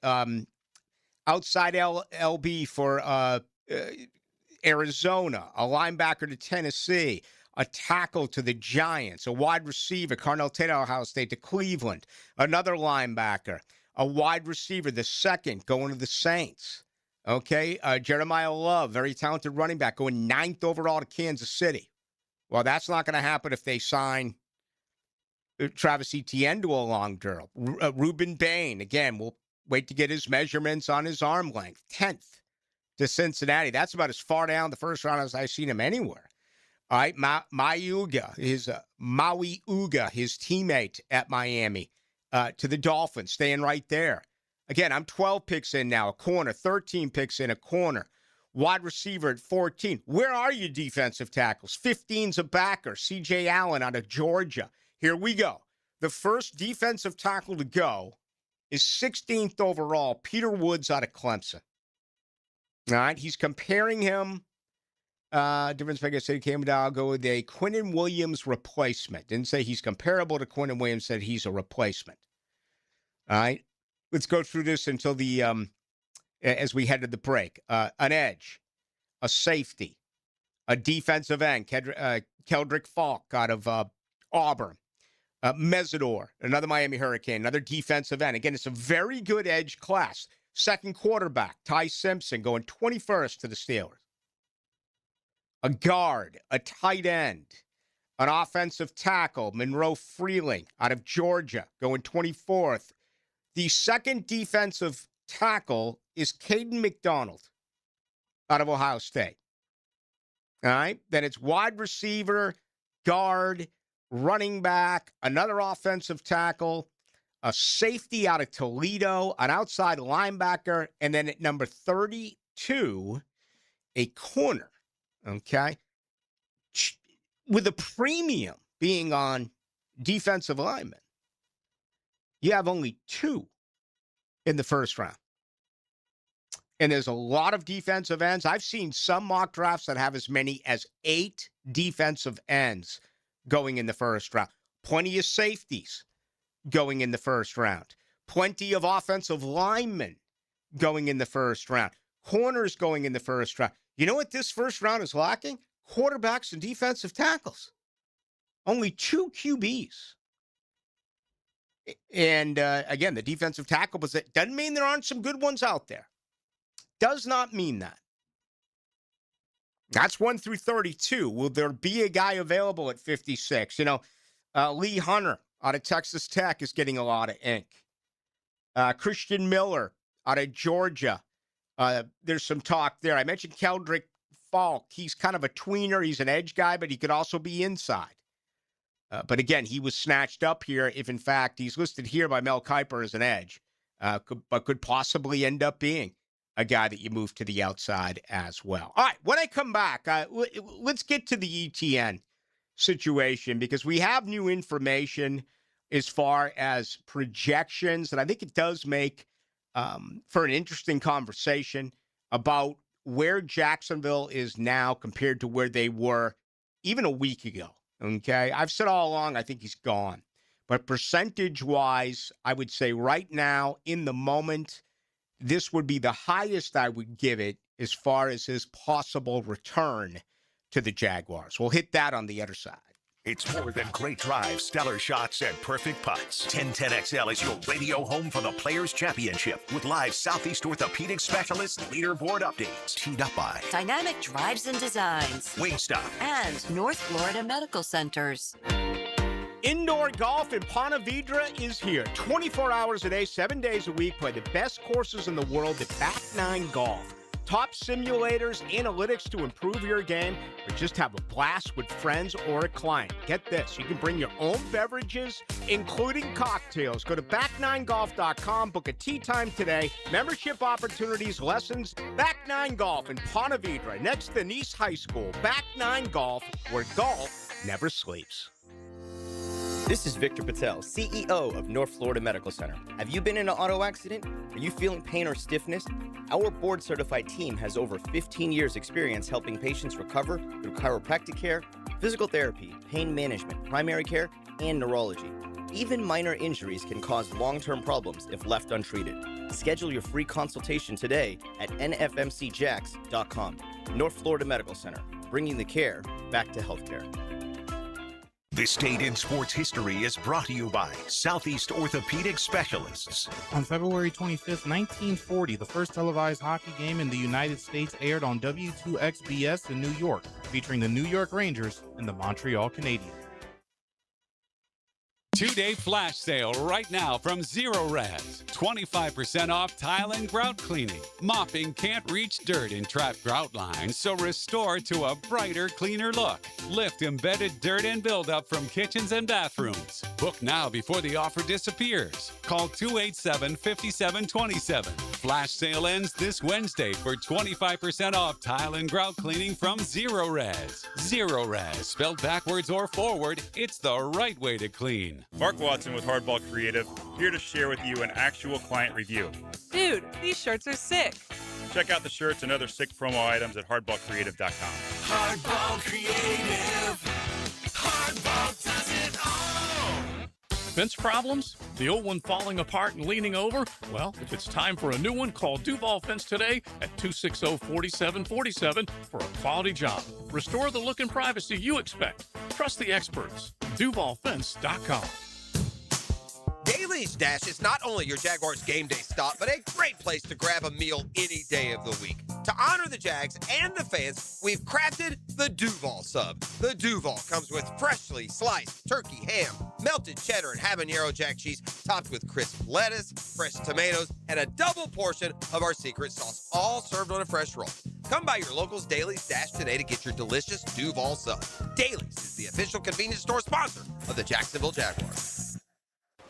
Outside LB for Arizona, a linebacker to Tennessee, a tackle to the Giants, a wide receiver, Carnell Tate, Ohio State, to Cleveland, another linebacker, a wide receiver, the second, going to the Saints. Okay, Jeremiah Love, very talented running back, going 9th overall to Kansas City. Well, that's not going to happen if they sign Travis Etienne to a long deal. Ruben Bain, again, we'll wait to get his measurements on his arm length. 10th to Cincinnati. That's about as far down the first round as I've seen him anywhere. All right, Maui Uga, his teammate at Miami, to the Dolphins, staying right there. Again, I'm 12 picks in now, a corner, 13 picks in, a corner. Wide receiver at 14. Where are you defensive tackles? 15's a backer, C.J. Allen out of Georgia. Here we go. The first defensive tackle to go is 16th overall, Peter Woods out of Clemson. All right, he's comparing him. Difference maker said I'll go with a Quinnen Williams replacement. Didn't say he's comparable to Quinnen Williams, said he's a replacement. All right, let's go through this until as we head to the break. An edge, a safety, a defensive end, Keldrick Falk out of Auburn. Mesidor, another Miami Hurricane, another defensive end. Again, it's a very good edge class. Second quarterback, Ty Simpson, going 21st to the Steelers. A guard, a tight end, an offensive tackle, Monroe Freeling out of Georgia, going 24th. The second defensive tackle is Caden McDonald out of Ohio State. All right. Then it's wide receiver, guard, running back, another offensive tackle, a safety out of Toledo, an outside linebacker, and then at number 32, a corner. Okay. With a premium being on defensive linemen, you have only 2 in the first round. And there's a lot of defensive ends. I've seen some mock drafts that have as many as 8 defensive ends going in the first round. Plenty of safeties going in the first round. Plenty of offensive linemen going in the first round. Corners going in the first round. You know what this first round is lacking? Quarterbacks and defensive tackles. Only 2 QBs. And again, the defensive tackle position doesn't mean there aren't some good ones out there. Does not mean that. That's 1 through 32. Will there be a guy available at 56? You know, Lee Hunter out of Texas Tech is getting a lot of ink. Christian Miller out of Georgia. There's some talk there. I mentioned Keldrick Falk. He's kind of a tweener. He's an edge guy, but he could also be inside. But again, he was snatched up here if, in fact, he's listed here by Mel Kiper as an edge, but could possibly end up being a guy that you move to the outside as well. All right, when I come back, let's get to the ETN situation because we have new information as far as projections, and I think it does make for an interesting conversation about where Jacksonville is now compared to where they were even a week ago. Okay, I've said all along, I think he's gone. But percentage-wise, I would say right now, in the moment, this would be the highest I would give it as far as his possible return to the Jaguars. We'll hit that on the other side. It's more than great drives, stellar shots, and perfect putts. 1010XL is your radio home for the Players' Championship with live Southeast Orthopedic Specialist leaderboard updates. Teed up by Dynamic Drives and Designs, Wingstop, and North Florida Medical Centers. Indoor golf in Ponte Vedra is here. 24 hours a day, 7 days a week. Play the best courses in the world at Back Nine Golf. Top simulators, analytics to improve your game, or just have a blast with friends or a client. Get this, you can bring your own beverages, including cocktails. Go to back9golf.com, book a tee time today. Membership opportunities, lessons, Back Nine Golf in Ponte Vedra, next to Nice High School. Back Nine Golf, where golf never sleeps. This is Victor Patel, CEO of North Florida Medical Center. Have you been in an auto accident? Are you feeling pain or stiffness? Our board-certified team has over 15 years' experience helping patients recover through chiropractic care, physical therapy, pain management, primary care, and neurology. Even minor injuries can cause long-term problems if left untreated. Schedule your free consultation today at nfmcjax.com. North Florida Medical Center, bringing the care back to healthcare. This Date in Sports History is brought to you by Southeast Orthopedic Specialists. On February 25th, 1940, the first televised hockey game in the United States aired on W2XBS in New York, featuring the New York Rangers and the Montreal Canadiens. Two-day flash sale right now from Zero Res. 25% off tile and grout cleaning. Mopping can't reach dirt in trapped grout lines, so restore to a brighter, cleaner look. Lift embedded dirt and buildup from kitchens and bathrooms. Book now before the offer disappears. Call 287-5727. Flash sale ends this Wednesday for 25% off tile and grout cleaning from Zero Res. Zero Res, spelled backwards or forward, it's the right way to clean. Mark Watson with Hardball Creative, here to share with you an actual client review. Dude, these shirts are sick. Check Check out the shirts and other sick promo items at hardballcreative.com. Hardball Creative. Hardball does it all. Fence problems? The old one falling apart and leaning over? Well, if it's time for a new one, call Duval Fence today at 260-4747 for a quality job. Restore the look and privacy you expect. Trust the experts. DuvalFence.com. Daly's Dash is not only your Jaguars game day stop, but a great place to grab a meal any day of the week. To honor the Jags and the fans, we've crafted the Duval Sub. The Duval comes with freshly sliced turkey, ham, melted cheddar, and habanero jack cheese, topped with crisp lettuce, fresh tomatoes, and a double portion of our secret sauce, all served on a fresh roll. Come by your local's Daly's Dash today to get your delicious Duval Sub. Daly's is the official convenience store sponsor of the Jacksonville Jaguars.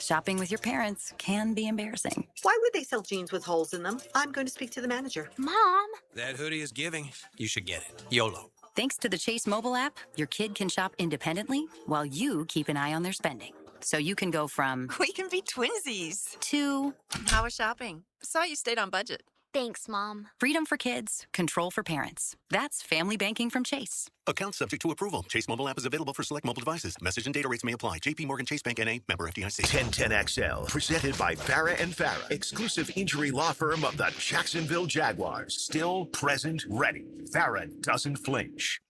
Shopping with your parents can be embarrassing. Why would they sell jeans with holes in them? I'm going to speak to the manager. Mom! That hoodie is giving. You should get it. YOLO. Thanks to the Chase mobile app, your kid can shop independently while you keep an eye on their spending. So you can go from... We can be twinsies. ...to... How was shopping? Saw you stayed on budget. Thanks, Mom. Freedom for kids, control for parents. That's family banking from Chase. Account subject to approval. Chase mobile app is available for select mobile devices. Message and data rates may apply. JP Morgan Chase Bank N.A. Member FDIC. 1010XL, presented by Farrah and Farrah, exclusive injury law firm of the Jacksonville Jaguars. Still present, ready. Farrah doesn't flinch.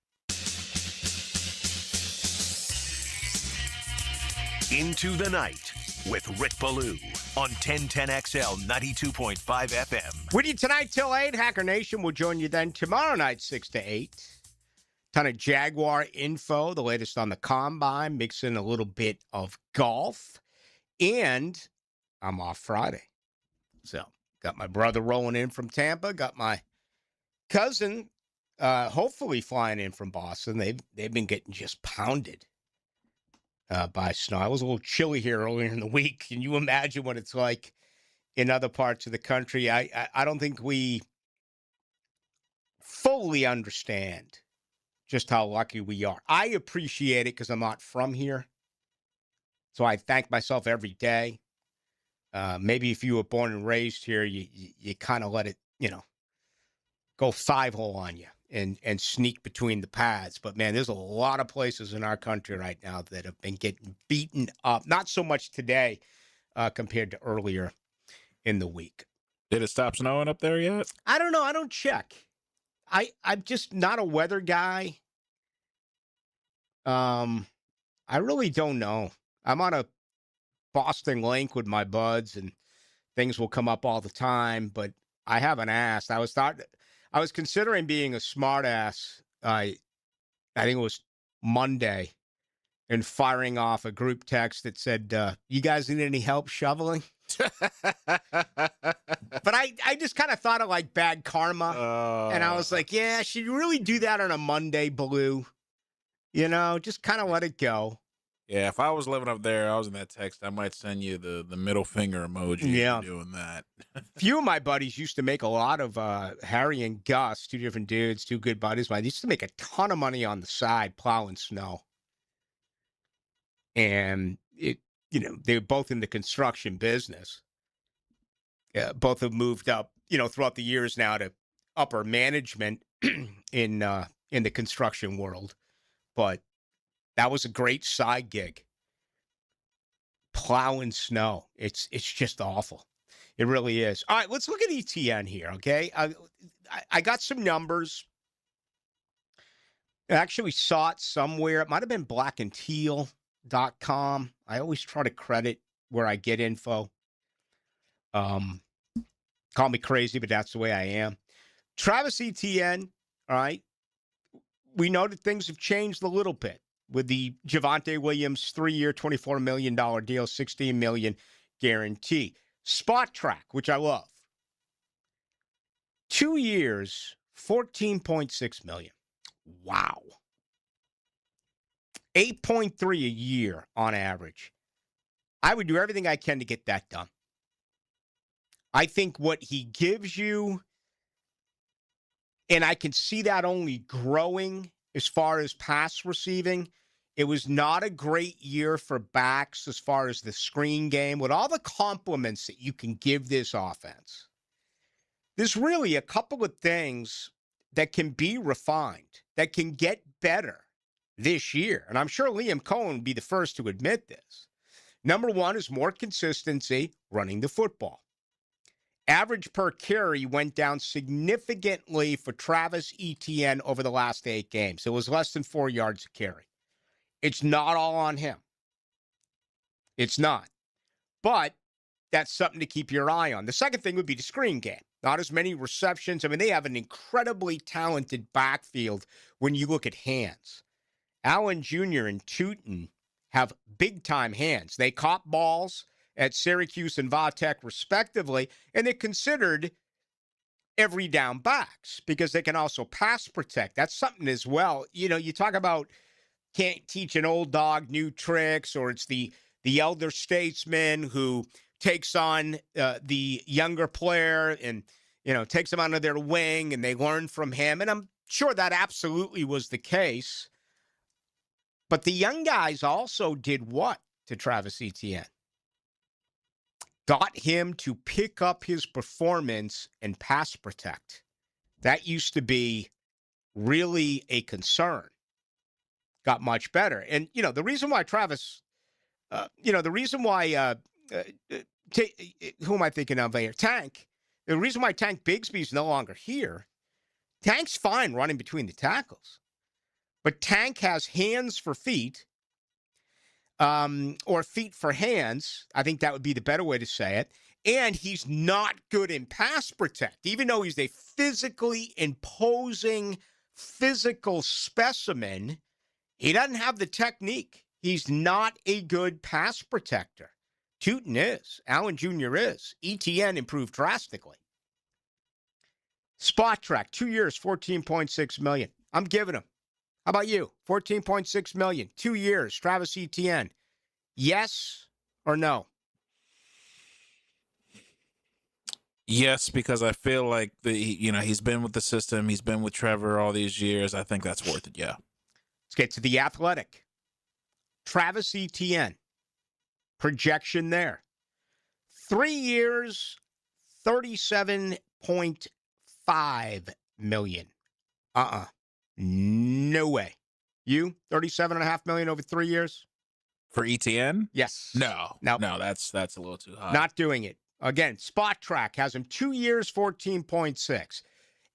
Into the Night with Rick Ballou on 1010XL 92.5 FM. With you tonight till 8. Hacker Nation will join you then tomorrow night, 6 to 8. Ton of Jaguar info, the latest on the Combine, mix in a little bit of golf. And I'm off Friday. So, got my brother rolling in from Tampa. Got my cousin hopefully flying in from Boston. They've been getting just pounded by snow. It was a little chilly here earlier in the week. Can you imagine what it's like in other parts of the country? I don't think we fully understand just how lucky we are. I appreciate it because I'm not from here. So I thank myself every day. Maybe if you were born and raised here, you kind of let it, go 5-hole on you and sneak between the paths. But, man, there's a lot of places in our country right now that have been getting beaten up. Not so much today compared to earlier in the week. Did it stop snowing up there yet? I don't know. I don't check. I'm just not a weather guy. I really don't know. I'm on a Boston link with my buds, and things will come up all the time, but I haven't asked. I was considering being a smartass. I think it was Monday, and firing off a group text that said, "You guys need any help shoveling?" But I just kind of thought of like bad karma, and I was like, "Yeah, should you really do that on a Monday, Blue? Just kind of let it go." Yeah, if I was living up there, I was in that text, I might send you the middle finger emoji. Yeah, doing that. Few of my buddies used to make a lot of Harry and Gus, two different dudes, two good buddies. They used to make a ton of money on the side plowing snow, and they were both in the construction business. Both have moved up, throughout the years now to upper management in the construction world, but that was a great side gig. Plowing snow. It's just awful. It really is. All right, let's look at ETN here, okay? I got some numbers. I actually saw it somewhere. It might have been blackandteal.com. I always try to credit where I get info. Call me crazy, but that's the way I am. Travis Etienne, all right? We know that things have changed a little bit with the Javonte Williams 3-year, $24 million deal, $16 million guarantee. Spot Track, which I love. 2 years, $14.6 million. Wow. 8.3 a year on average. I would do everything I can to get that done. I think what he gives you, and I can see that only growing as far as pass receiving. It was not a great year for backs as far as the screen game. With all the compliments that you can give this offense, there's really a couple of things that can be refined, that can get better this year. And I'm sure Liam Cohen would be the first to admit this. Number one is more consistency running the football. Average per carry went down significantly for Travis Etienne over the last 8 games. It was less than 4 yards a carry. It's not all on him. It's not. But that's something to keep your eye on. The second thing would be the screen game. Not as many receptions. I mean, they have an incredibly talented backfield when you look at hands. Allen Jr. and Tootin have big-time hands. They caught balls at Syracuse and Vatech, respectively, and they're considered every down backs because they can also pass protect. That's something as well. You know, you talk about can't teach an old dog new tricks, or it's the elder statesman who takes on the younger player and, you know, takes them under their wing and they learn from him. And I'm sure that absolutely was the case. But the young guys also did what to Travis Etienne? Got him to pick up his performance and pass protect. That used to be really a concern. Got much better. And, you know, the reason why Travis, who am I thinking of here? Tank. The reason why Tank Bigsby's no longer here, Tank's fine running between the tackles. But Tank has hands for feet, or feet for hands. I think that would be the better way to say it. And he's not good in pass protect. Even though he's a physically imposing physical specimen, he doesn't have the technique. He's not a good pass protector. Tootin is. Allen Jr. is. Etienne improved drastically. Spot Track, 2 years, $14.6 million. I'm giving him. How about you? $14.6 million, 2 years, Travis Etienne. Yes or no? Yes, because I feel like he's been with the system. He's been with Trevor all these years. I think that's worth it, yeah. Let's get to the Athletic. Travis Etienne. Projection there. 3 years, $37.5 million. No way. You? $37.5 million over 3 years? For Etienne? Yes. No, that's a little too high. Not doing it. Again, Spot Track has him 2 years, 14.6.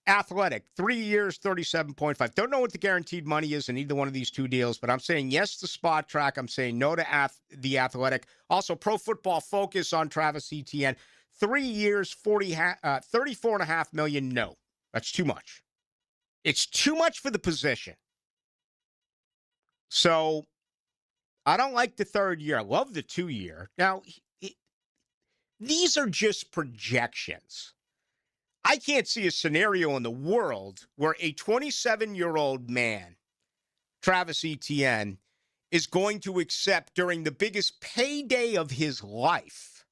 Athletic, 3 years, 37.5. Don't know what the guaranteed money is in either one of these two deals, but I'm saying yes to Spot Track. I'm saying no to the Athletic. Also, Pro Football Focus on Travis Etienne. 3 years, $34.5 million. No, that's too much. It's too much for the position. So I don't like the 3rd year. I love the 2 year. Now, these are just projections. I can't see a scenario in the world where a 27-year-old man, Travis Etienne, is going to accept during the biggest payday of his life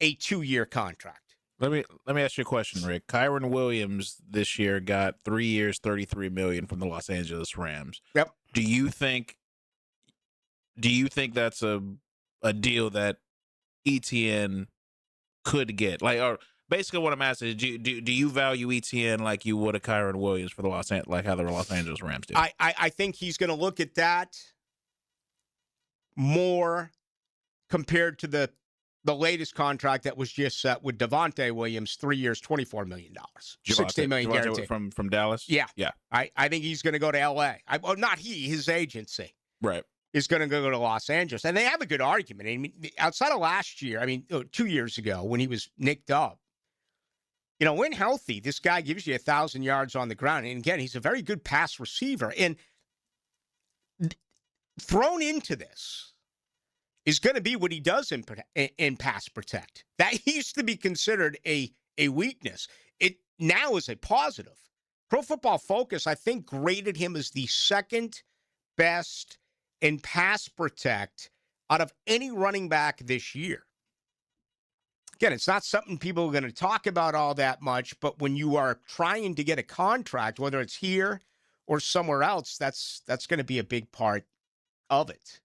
a 2-year contract. Let me ask you a question, Rick. Kyron Williams this year got 3 years, $33 million from the Los Angeles Rams. Yep. Do you think that's a deal that Etienne could get? Basically, what I'm asking is, do you value Etienne like you would a Kyron Williams for how the Los Angeles Rams do? I think he's going to look at that more compared to the latest contract that was just set with Devontae Williams, 3 years, $24 million, $16 million guaranteed from Dallas. Yeah. I think he's going to go to L.A. Not his agency. Right. Is going to go to Los Angeles, and they have a good argument. I mean, outside of last year, 2 years ago when he was nicked up. When healthy, this guy gives you 1,000 yards on the ground. And again, he's a very good pass receiver. And thrown into this is going to be what he does in pass protect. That used to be considered a weakness. It now is a positive. Pro Football Focus, I think, graded him as the second best in pass protect out of any running back this year. Again, it's not something people are going to talk about all that much, but when you are trying to get a contract, whether it's here or somewhere else, that's going to be a big part of it.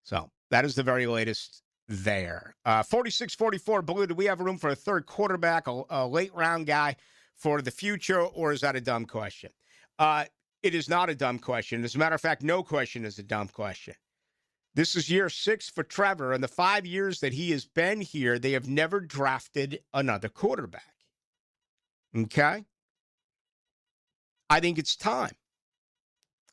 So that is the very latest there. 46-44, Blue, do we have room for a third quarterback, a late-round guy for the future, or is that a dumb question? It is not a dumb question. As a matter of fact, no question is a dumb question. This is year 6 for Trevor. In the 5 years that he has been here, they have never drafted another quarterback. Okay? I think it's time.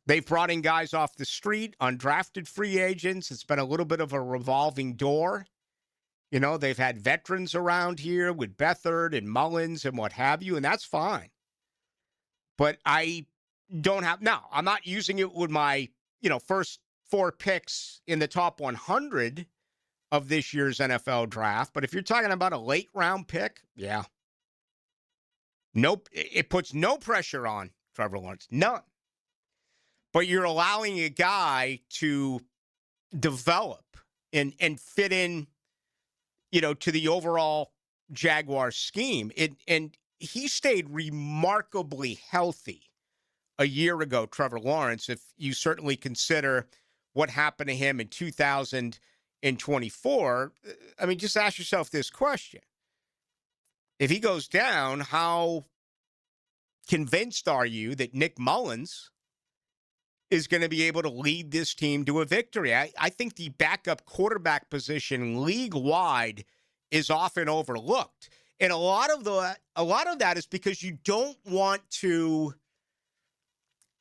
They've brought in guys off the street, undrafted free agents. It's been a little bit of a revolving door. You know, they've had veterans around here with Beathard and Mullins and what have you, and that's fine. But I don't have, now, I'm not using it with my, first 4 picks in the top 100 of this year's NFL draft. But if you're talking about a late round pick, yeah. Nope. It puts no pressure on Trevor Lawrence. None. But you're allowing a guy to develop and fit in, to the overall Jaguars scheme. And he stayed remarkably healthy a year ago, Trevor Lawrence, if you certainly consider what happened to him in 2024. I mean, just ask yourself this question. If he goes down, how convinced are you that Nick Mullins is going to be able to lead this team to a victory? I think the backup quarterback position league-wide is often overlooked. And a lot of that is because you don't want to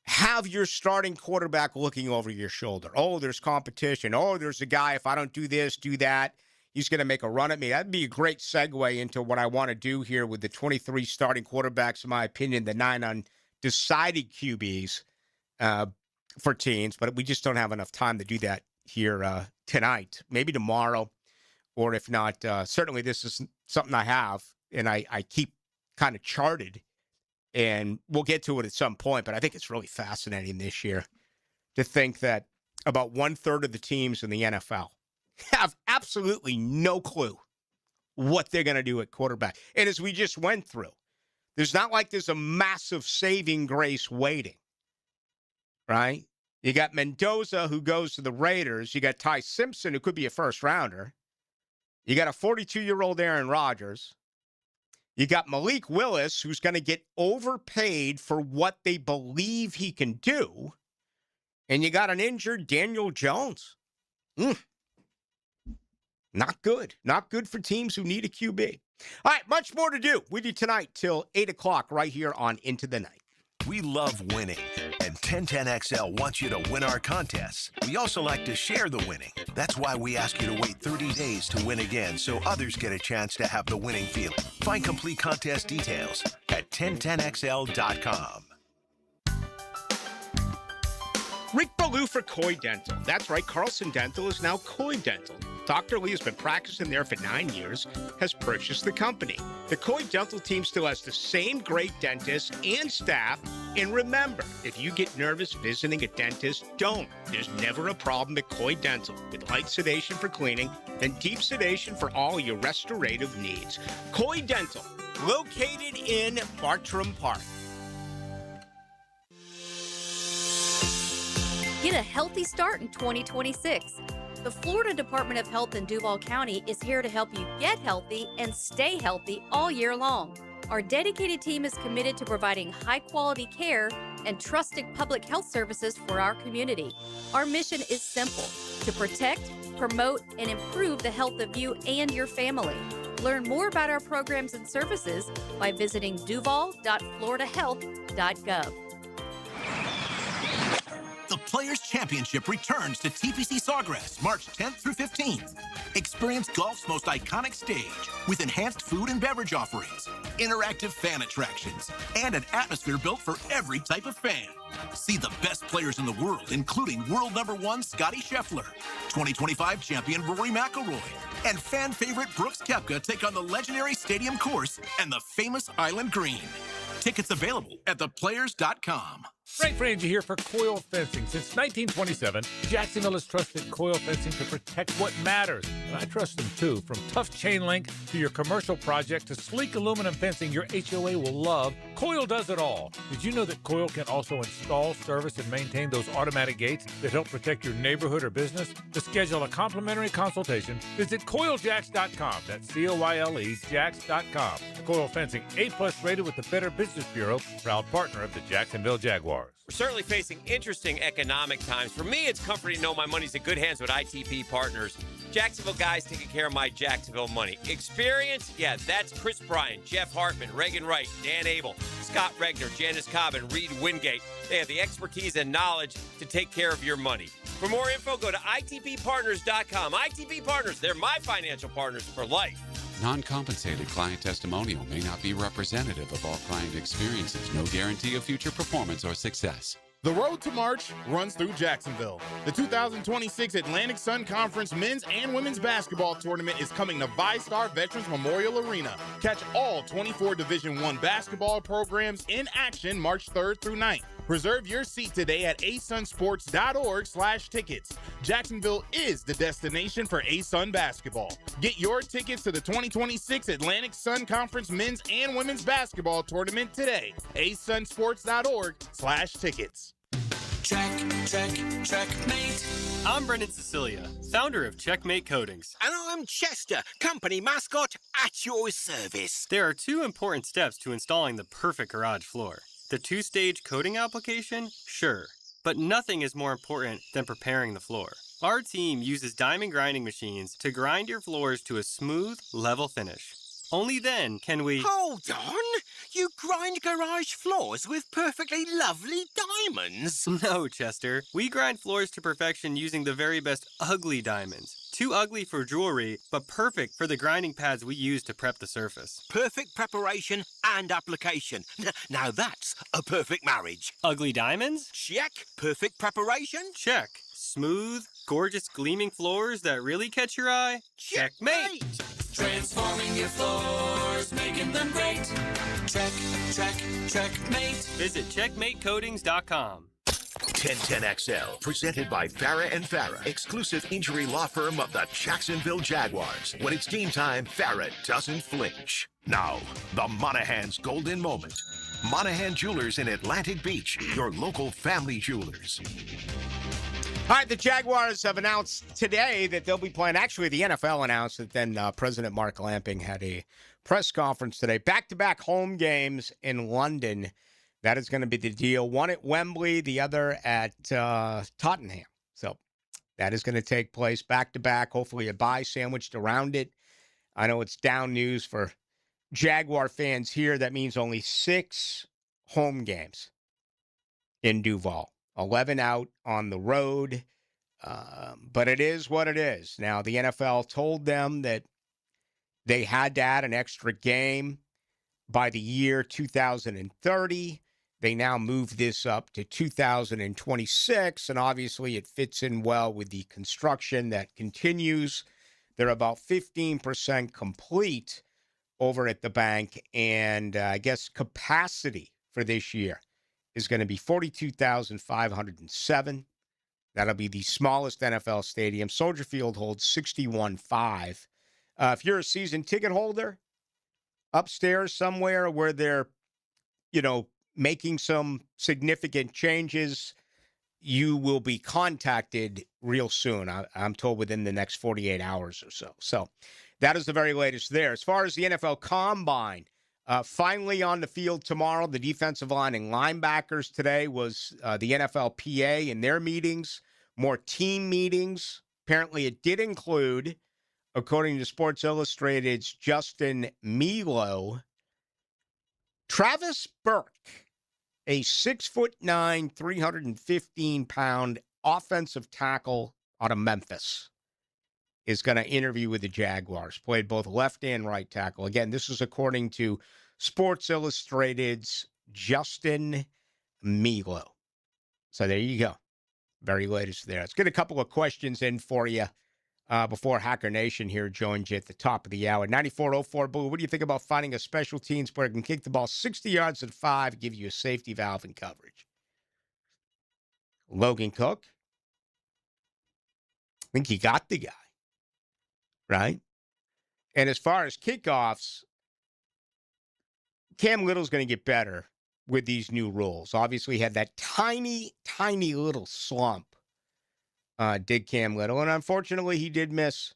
have your starting quarterback looking over your shoulder. Oh, there's competition. Oh, there's a guy, if I don't do this, do that, he's going to make a run at me. That'd be a great segue into what I want to do here with the 23 starting quarterbacks, in my opinion, the 9 undecided QBs for teams. But we just don't have enough time to do that here tonight. Maybe tomorrow, or if not, certainly this is something I have, and I keep kind of charted. And we'll get to it at some point, but I think it's really fascinating this year to think that about 1/3 of the teams in the NFL have absolutely no clue what they're going to do at quarterback. And as we just went through, there's not like there's a massive saving grace waiting, right? You got Mendoza, who goes to the Raiders. You got Ty Simpson, who could be a first-rounder. You got a 42-year-old Aaron Rodgers. You got Malik Willis, who's going to get overpaid for what they believe he can do. And you got an injured Daniel Jones. Not good. Not good for teams who need a QB. All right, much more to do with you tonight till 8 o'clock right here on Into the Night. We love winning, and 1010XL wants you to win our contests. We also like to share the winning. That's why we ask you to wait 30 days to win again, so others get a chance to have the winning feeling. Find complete contest details at 1010XL.com. Rick Ballou for Coy Dental. That's right, Carlson Dental is now Coy Dental. Dr. Lee has been practicing there for 9 years, has purchased the company. The Coy Dental team still has the same great dentists and staff. And remember, if you get nervous visiting a dentist, don't. There's never a problem at Coy Dental. With light sedation for cleaning and deep sedation for all your restorative needs. Coy Dental, located in Bartram Park. Get a healthy start in 2026. The Florida Department of Health in Duval County is here to help you get healthy and stay healthy all year long. Our dedicated team is committed to providing high-quality care and trusted public health services for our community. Our mission is simple: to protect, promote, and improve the health of you and your family. Learn more about our programs and services by visiting duval.floridahealth.gov. The Players' Championship returns to TPC Sawgrass March 10th through 15th. Experience golf's most iconic stage with enhanced food and beverage offerings, interactive fan attractions, and an atmosphere built for every type of fan. See the best players in the world, including world #1 Scotty Scheffler, 2025 champion Rory McIlroy, and fan favorite Brooks Koepka take on the legendary Stadium Course and the famous Island Green. Tickets available at theplayers.com. Frank Frangie here for Coil Fencing. Since 1927, Jacksonville has trusted Coil Fencing to protect what matters. And I trust them too. From tough chain link to your commercial project to sleek aluminum fencing your HOA will love, Coil does it all. Did you know that Coil can also install, service, and maintain those automatic gates that help protect your neighborhood or business? To schedule a complimentary consultation, visit CoilJacks.com. That's COYLE Jacks.com. Coil Fencing, A+ rated with the Better Business Bureau, proud partner of the Jacksonville Jaguars. We're certainly facing interesting economic times. For me, it's comforting to know my money's in good hands with ITP Partners. Jacksonville guys taking care of my Jacksonville money. Experience? Yeah, that's Chris Bryan, Jeff Hartman, Reagan Wright, Dan Abel, Scott Regner, Janice Cobb, and Reed Wingate. They have the expertise and knowledge to take care of your money. For more info, go to ITPPartners.com. ITP Partners, they're my financial partners for life. Non-compensated client testimonial may not be representative of all client experiences. No guarantee of future performance or success. The road to March runs through Jacksonville. The 2026 Atlantic Sun Conference men's and women's basketball tournament is coming to VyStar Veterans Memorial Arena. Catch all 24 Division I basketball programs in action March 3rd through 9th. Reserve your seat today at asunsports.org/tickets. Jacksonville is the destination for ASUN basketball. Get your tickets to the 2026 Atlantic Sun Conference men's and women's basketball tournament today. asunsports.org/tickets. Checkmate. I'm Brendan Cecilia, founder of Checkmate Coatings. And I'm Chester, company mascot at your service. There are two important steps to installing the perfect garage floor. The two-stage coating application? Sure. But nothing is more important than preparing the floor. Our team uses diamond grinding machines to grind your floors to a smooth, level finish. Only then can we... Hold on! You grind garage floors with perfectly lovely diamonds? No, Chester. We grind floors to perfection using the very best ugly diamonds. Too ugly for jewelry, but perfect for the grinding pads we use to prep the surface. Perfect preparation and application. Now that's a perfect marriage. Ugly diamonds? Check. Perfect preparation? Check. Smooth, gorgeous, gleaming floors that really catch your eye? Checkmate! Transforming your floors, making them great. Checkmate. Visit checkmatecoatings.com. 1010XL, presented by Farah and Farah, exclusive injury law firm of the Jacksonville Jaguars. When it's game time, Farah doesn't flinch. Now, the Monahan's golden moment. Monahan Jewelers in Atlantic Beach, your local family jewelers. All right, the Jaguars have announced today that they'll be playing. Actually, the NFL announced it. Then President Mark Lamping had a press conference today. Back-to-back home games in London. That is going to be the deal. One at Wembley, the other at Tottenham. So that is going to take place back-to-back. Hopefully a bye sandwiched around it. I know it's down news for Jaguar fans here. That means only 6 home games in Duval. 11 out on the road, but it is what it is. Now, the NFL told them that they had to add an extra game by the year 2030. They now moved this up to 2026, and obviously it fits in well with the construction that continues. They're about 15% complete over at the bank, and I guess capacity for this year is going to be 42,507. That'll be the smallest NFL stadium. Soldier Field holds 61,500. If you're a season ticket holder upstairs somewhere where they're, making some significant changes, you will be contacted real soon. I'm told within the next 48 hours or so. So that is the very latest there. As far as the NFL Combine, finally on the field tomorrow, the defensive line and linebackers today was the NFLPA in their meetings, more team meetings. Apparently it did include, according to Sports Illustrated's Justin Milo, Travis Burke, a 6'9", 315-pound offensive tackle out of Memphis, is going to interview with the Jaguars. Played both left and right tackle. Again, this is according to Sports Illustrated's Justin Milo. So there you go. Very latest there. Let's get a couple of questions in for you before Hacker Nation here joins you at the top of the hour. 9404 Blue, what do you think about finding a special teams player who can kick the ball 60 yards at 5, give you a safety valve and coverage? Logan Cook. I think he got the guy, right? And as far as kickoffs, Cam Little's going to get better with these new rules. Obviously, he had that tiny, tiny little slump, did Cam Little. And unfortunately, he did miss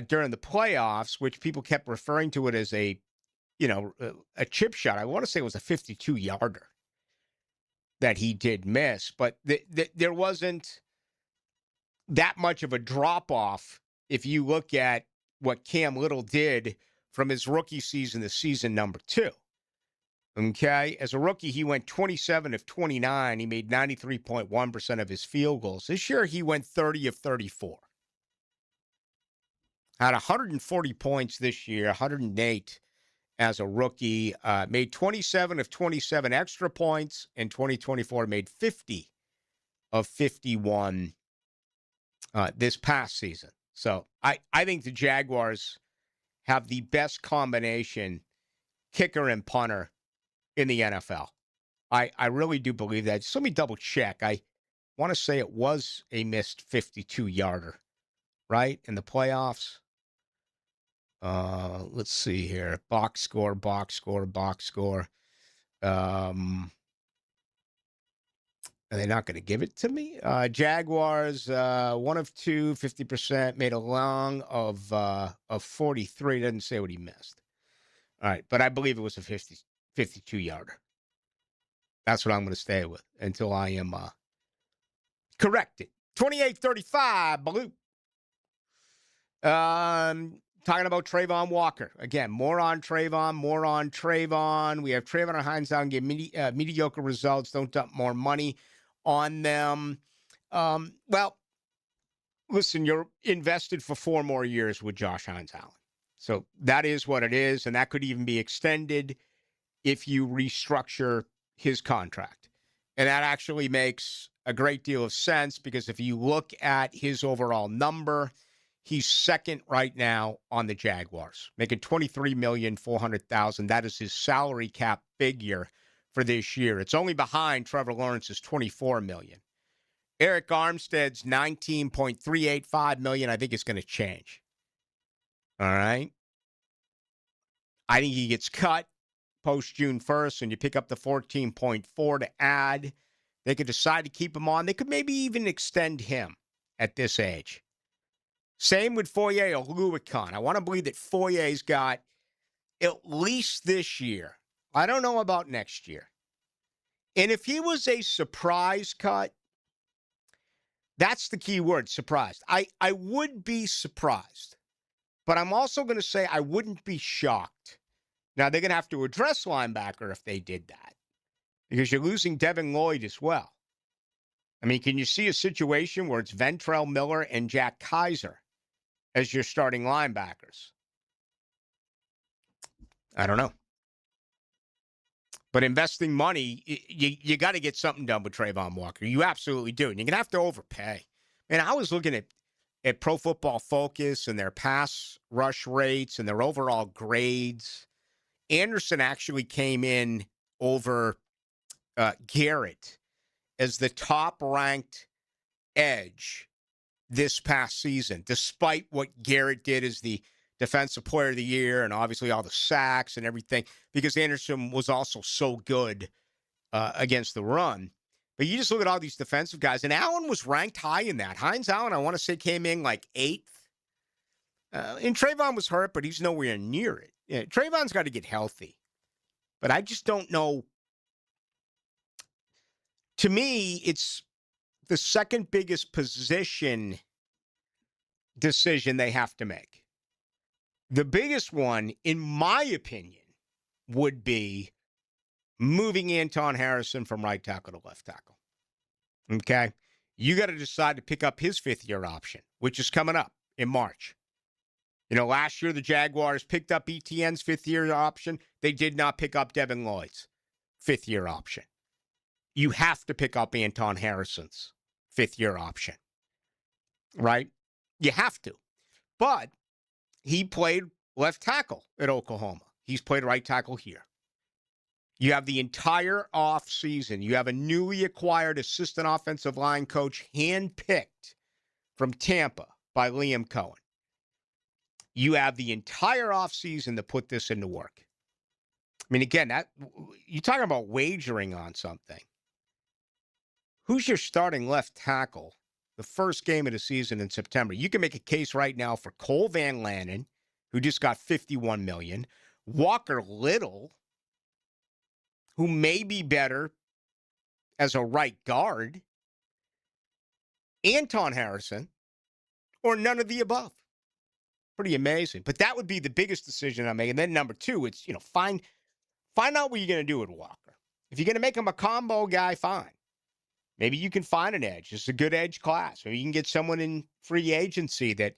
during the playoffs, which people kept referring to it as a chip shot. I want to say it was a 52-yarder that he did miss. But there wasn't that much of a drop-off if you look at what Cam Little did from his rookie season to season number 2. Okay? As a rookie, he went 27 of 29. He made 93.1% of his field goals. This year, he went 30 of 34. Had 140 points this year, 108 as a rookie. Made 27 of 27 extra points. In 2024, made 50 of 51 this past season. So I think the Jaguars have the best combination kicker and punter in the NFL. I really do believe that. Just let me double check. I want to say it was a missed 52-yarder, right, in the playoffs. Let's see here. Box score. Are they not going to give it to me? Jaguars, 1 of 2, 50%, made a long of 43. Doesn't say what he missed. All right, but I believe it was a 52-yarder. That's what I'm going to stay with until I am corrected. 28-35, Baloo. Talking about Trayvon Walker. Again, more on Trayvon. We have Trayvon and Hines out and get mediocre results. Don't dump more money on them. Well, listen, you're invested for 4 more years with Josh Hines Allen. So that is what it is, and that could even be extended if you restructure his contract. And that actually makes a great deal of sense because if you look at his overall number, he's second right now on the Jaguars, making $23,400,000. That is his salary cap figure for this year. It's only behind Trevor Lawrence's $24 million. Eric Armstead's $19.385 million. I think it's going to change. All right. I think he gets cut post June 1st, and you pick up the 14.4 to add. They could decide to keep him on. They could maybe even extend him at this age. Same with Foye Oluokun. I want to believe that Foye's got at least this year. I don't know about next year. And if he was a surprise cut, that's the key word, surprised. I would be surprised. But I'm also going to say I wouldn't be shocked. Now, they're going to have to address linebacker if they did that. Because you're losing Devin Lloyd as well. I mean, can you see a situation where it's Ventrell Miller and Jack Kaiser as your starting linebackers? I don't know. But investing money, you got to get something done with Trayvon Walker. You absolutely do. And you're going to have to overpay. Man, I was looking at Pro Football Focus and their pass rush rates and their overall grades. Anderson actually came in over Garrett as the top-ranked edge this past season, despite what Garrett did as the Defensive Player of the Year and obviously all the sacks and everything, because Anderson was also so good against the run. But you just look at all these defensive guys, and Allen was ranked high in that. Hines Allen, I want to say, came in like 8th. And Trayvon was hurt, but he's nowhere near it. Yeah, Trayvon's got to get healthy. But I just don't know. To me, it's the second biggest position decision they have to make. The biggest one, in my opinion, would be moving Anton Harrison from right tackle to left tackle. Okay? You got to decide to pick up his 5th-year option, which is coming up in March. You know, last year the Jaguars picked up ETN's 5th-year option. They did not pick up Devin Lloyd's 5th-year option. You have to pick up Anton Harrison's 5th-year option, right? You have to. But he played left tackle at Oklahoma. He's played right tackle here. You have the entire off season. You have a newly acquired assistant offensive line coach handpicked from Tampa by Liam Cohen. You have the entire off season to put this into work. I mean, again, that you're talking about wagering on something. Who's your starting left tackle the first game of the season in September? You can make a case right now for Cole Van Lanen, who just got $51 million, Walker Little, who may be better as a right guard, Anton Harrison, or none of the above. Pretty amazing. But that would be the biggest decision I'm making. And then number two, it's, find out what you're going to do with Walker. If you're going to make him a combo guy, fine. Maybe you can find an edge. It's a good edge class. Maybe you can get someone in free agency that,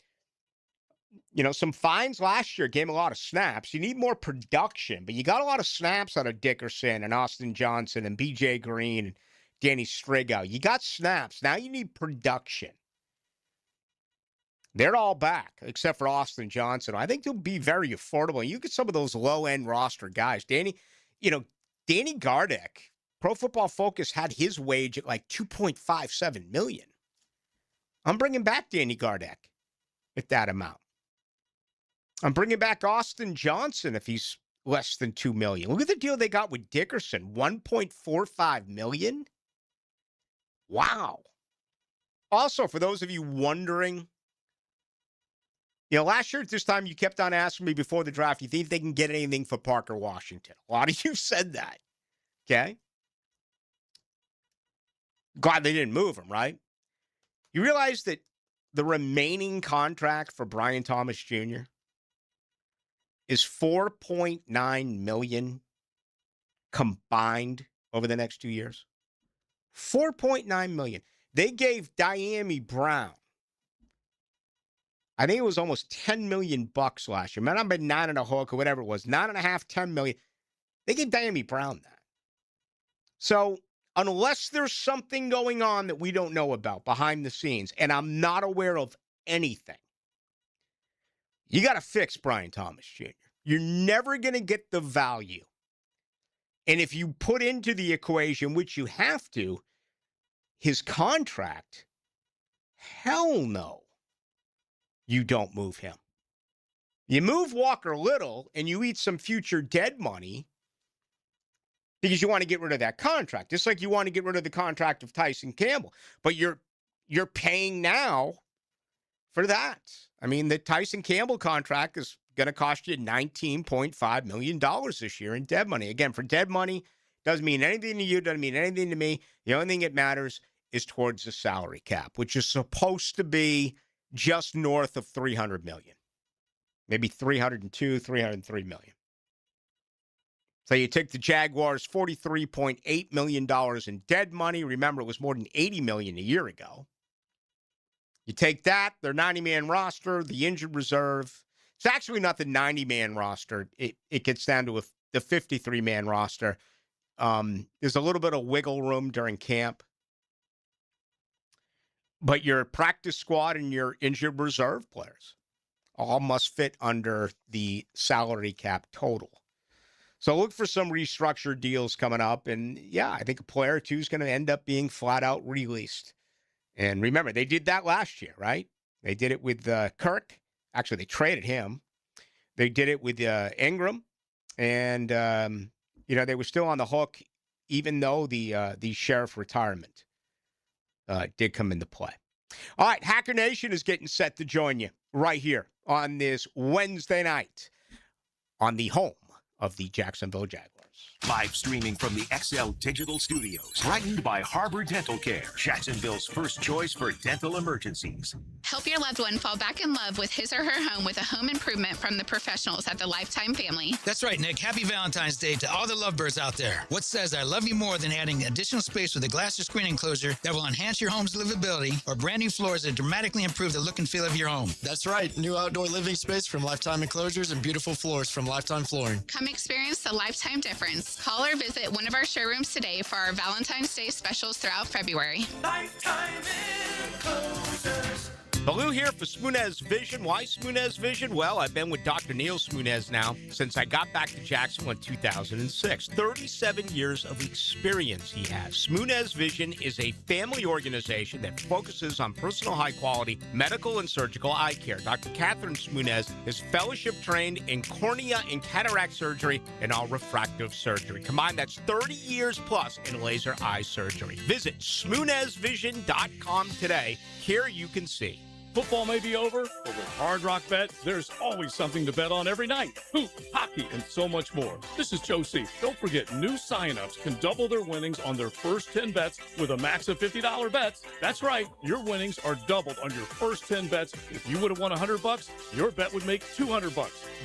some fines last year gave him a lot of snaps. You need more production, but you got a lot of snaps out of Dickerson and Austin Johnson and B.J. Green and Danny Strigo. You got snaps. Now you need production. They're all back, except for Austin Johnson. I think they'll be very affordable. You get some of those low-end roster guys. Danny Gardeck, Pro Football Focus had his wage at like $2.57 million. I'm bringing back Danny Gardeck at that amount. I'm bringing back Austin Johnson if he's less than $2 million. Look at the deal they got with Dickerson, $1.45 million. Wow. Also, for those of you wondering, last year at this time, you kept on asking me before the draft, you think they can get anything for Parker Washington? A lot of you said that. Okay? Glad they didn't move him, right? You realize that the remaining contract for Brian Thomas Jr. is $4.9 million combined over the next 2 years. $4.9 million. They gave Diami Brown, I think it was almost $10 million last year. Might not have been 9.5 or whatever it was. 9.5, $10 million. They gave Diami Brown that. So unless there's something going on that we don't know about behind the scenes, and I'm not aware of anything, you got to fix Brian Thomas Jr. You're never going to get the value. And if you put into the equation, which you have to, his contract, hell no. You don't move him. You move Walker Little and you eat some future dead money because you want to get rid of that contract. Just like you want to get rid of the contract of Tyson Campbell. But you're paying now for that. I mean, the Tyson Campbell contract is going to cost you $19.5 million this year in dead money. Again, for dead money, doesn't mean anything to you, doesn't mean anything to me. The only thing that matters is towards the salary cap, which is supposed to be just north of $300 million. Maybe $302, $303 million. So you take the Jaguars' $43.8 million in dead money. Remember, it was more than $80 million a year ago. You take that, their 90-man roster, the injured reserve. It's actually not the 90-man roster. It gets down to the 53-man roster. There's a little bit of wiggle room during camp. But your practice squad and your injured reserve players all must fit under the salary cap total. So look for some restructured deals coming up. And, yeah, I think a player or two is going to end up being flat out released. And remember, they did that last year, right? They did it with Kirk. Actually, they traded him. They did it with Ingram. And, they were still on the hook, even though the sheriff retirement did come into play. All right, Hacker Nation is getting set to join you right here on this Wednesday night on the home of the Jacksonville Jaguars. Live streaming from the XL Digital Studios. Brightened by Harbor Dental Care, Jacksonville's first choice for dental emergencies. Help your loved one fall back in love with his or her home with a home improvement from the professionals at the Lifetime family. That's right, Nick. Happy Valentine's Day to all the lovebirds out there. What says I love you more than adding additional space with a glass or screen enclosure that will enhance your home's livability, or brand new floors that dramatically improve the look and feel of your home? That's right. New outdoor living space from Lifetime Enclosures and beautiful floors from Lifetime Flooring. Come experience the Lifetime difference. Call or visit one of our showrooms today for our Valentine's Day specials throughout February. Lifetime Enclosures. Baloo here for Smoonez Vision. Why Smoonez Vision? Well, I've been with Dr. Neil Smoonez now since I got back to Jacksonville in 2006. 37 years of experience he has. Smoonez Vision is a family organization that focuses on personal high-quality medical and surgical eye care. Dr. Catherine Smoonez is fellowship-trained in cornea and cataract surgery and all refractive surgery. Combined, that's 30 years plus in laser eye surgery. Visit SmoonezVision.com today. Here you can see. Football may be over, but with Hard Rock Bet, there's always something to bet on every night. Hoop, hockey, and so much more. This is Joe C. Don't forget, new sign-ups can double their winnings on their first 10 bets with a max of $50 bets. That's right, your winnings are doubled on your first 10 bets. If you would have won $100, your bet would make $200.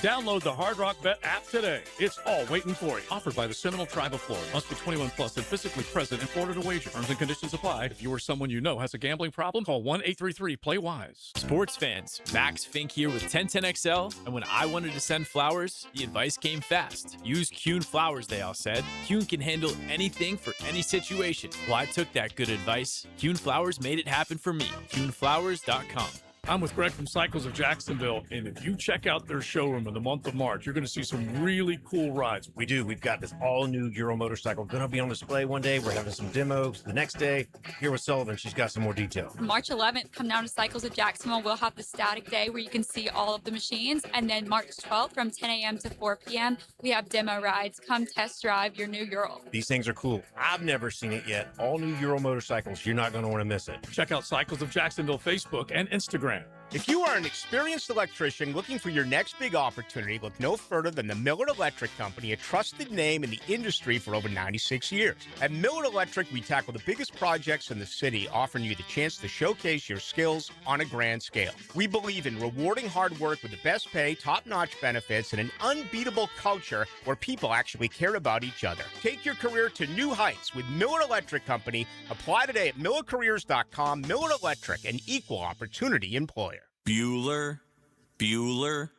Download the Hard Rock Bet app today. It's all waiting for you. Offered by the Seminole Tribe of Florida. Must be 21 plus and physically present in Florida to wager. Terms and conditions apply. If you or someone you know has a gambling problem, call 1-833-PLAY-WISE. Sports fans, Max Fink here with 1010XL, and when I wanted to send flowers, the advice came fast. Use Kuhn flowers, they all said. Kuhn can handle anything for any situation. Well, I took that good advice. Kuhn flowers made it happen for me. KuhnFlowers.com. I'm with Greg from Cycles of Jacksonville, and if you check out their showroom in the month of March, you're going to see some really cool rides. We do. We've got this all-new Euro motorcycle going to be on display one day. We're having some demos. The next day, here with Sullivan, she's got some more detail. March 11th, come down to Cycles of Jacksonville. We'll have the static day where you can see all of the machines. And then March 12th, from 10 a.m. to 4 p.m., we have demo rides. Come test drive your new Euro. These things are cool. I've never seen it yet. All-new Euro motorcycles. You're not going to want to miss it. Check out Cycles of Jacksonville Facebook and Instagram. If you are an experienced electrician looking for your next big opportunity, look no further than the Miller Electric Company, a trusted name in the industry for over 96 years. At Miller Electric, we tackle the biggest projects in the city, offering you the chance to showcase your skills on a grand scale. We believe in rewarding hard work with the best pay, top-notch benefits, and an unbeatable culture where people actually care about each other. Take your career to new heights with Miller Electric Company. Apply today at millercareers.com. Miller Electric, an equal opportunity employer. Bueller,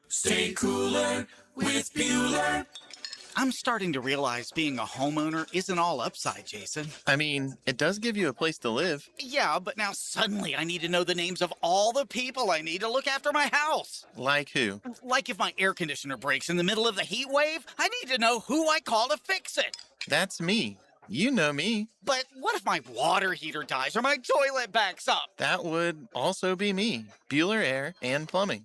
stay cooler with Bueller. I'm starting to realize being a homeowner isn't all upside, Jason. I mean, it does give you a place to live. Yeah, but now suddenly I need to know the names of all the people I need to look after my house. Like who? Like if my air conditioner breaks in the middle of the heat wave, I need to know who I call to fix it. That's me. You know me. But what if my water heater dies or my toilet backs up? That would also be me. Bueller Air and Plumbing.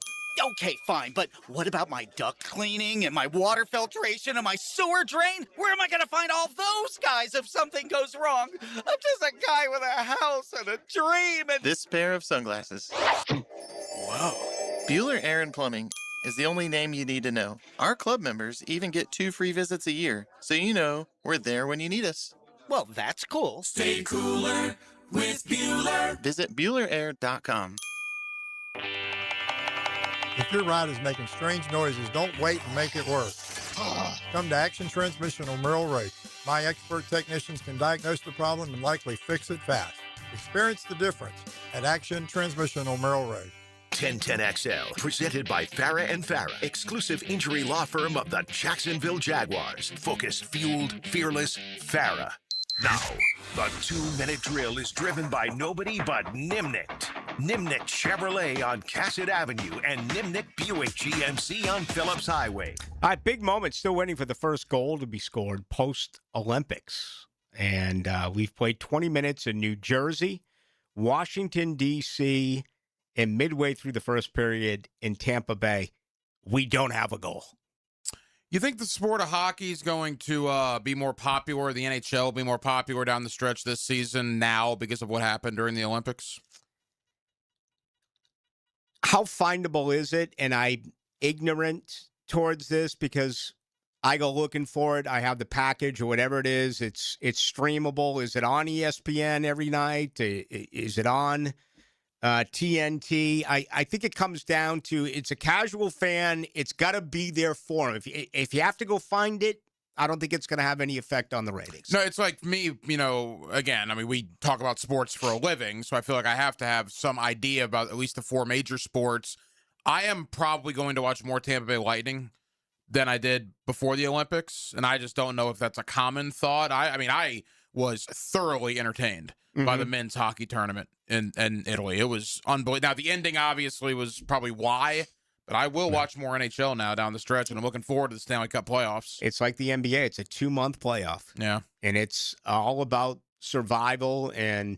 Okay, fine, but what about my duct cleaning and my water filtration and my sewer drain? Where am I going to find all those guys if something goes wrong? I'm just a guy with a house and a dream and... This pair of sunglasses. Whoa. Bueller Air and Plumbing is the only name you need to know. Our club members even get 2 free visits a year, so you know we're there when you need us. Well, that's cool. Stay cooler with Bueller. Visit BuellerAir.com. If your ride is making strange noises, don't wait and make it worse. Come to Action Transmission on Merrill Road. My expert technicians can diagnose the problem and likely fix it fast. Experience the difference at Action Transmission on Merrill Road. 1010XL, presented by Farah and Farah, exclusive injury law firm of the Jacksonville Jaguars. Focused, fueled, fearless, Farah. Now, the 2-minute drill is driven by nobody but Nimnicht. Nimnicht Chevrolet on Cassett Avenue and Nimnicht Buick GMC on Phillips Highway. All right, big moment. Still waiting for the first goal to be scored post-Olympics. And we've played 20 minutes in New Jersey, Washington, D.C., and midway through the first period in Tampa Bay. We don't have a goal. You think the sport of hockey is going to be more popular, the NHL will be more popular down the stretch this season now because of what happened during the Olympics? How findable is it? And I'm ignorant towards this because I go looking for it. I have the package or whatever it is. It's streamable. Is it on ESPN every night? Is it on TNT? I think it comes down to it's a casual fan. It's got to be there for him. If you have to go find it, I don't think it's going to have any effect on the ratings. No, it's like me, again, I mean, we talk about sports for a living, so I feel like I have to have some idea about at least the 4 major sports. I am probably going to watch more Tampa Bay Lightning than I did before the Olympics, and I just don't know if that's a common thought. I was thoroughly entertained by the men's hockey tournament in Italy. It was unbelievable. Now, the ending obviously was probably why, but I will watch more NHL now down the stretch, and I'm looking forward to the Stanley Cup playoffs. It's like the NBA. It's a 2-month playoff. Yeah. And it's all about survival and,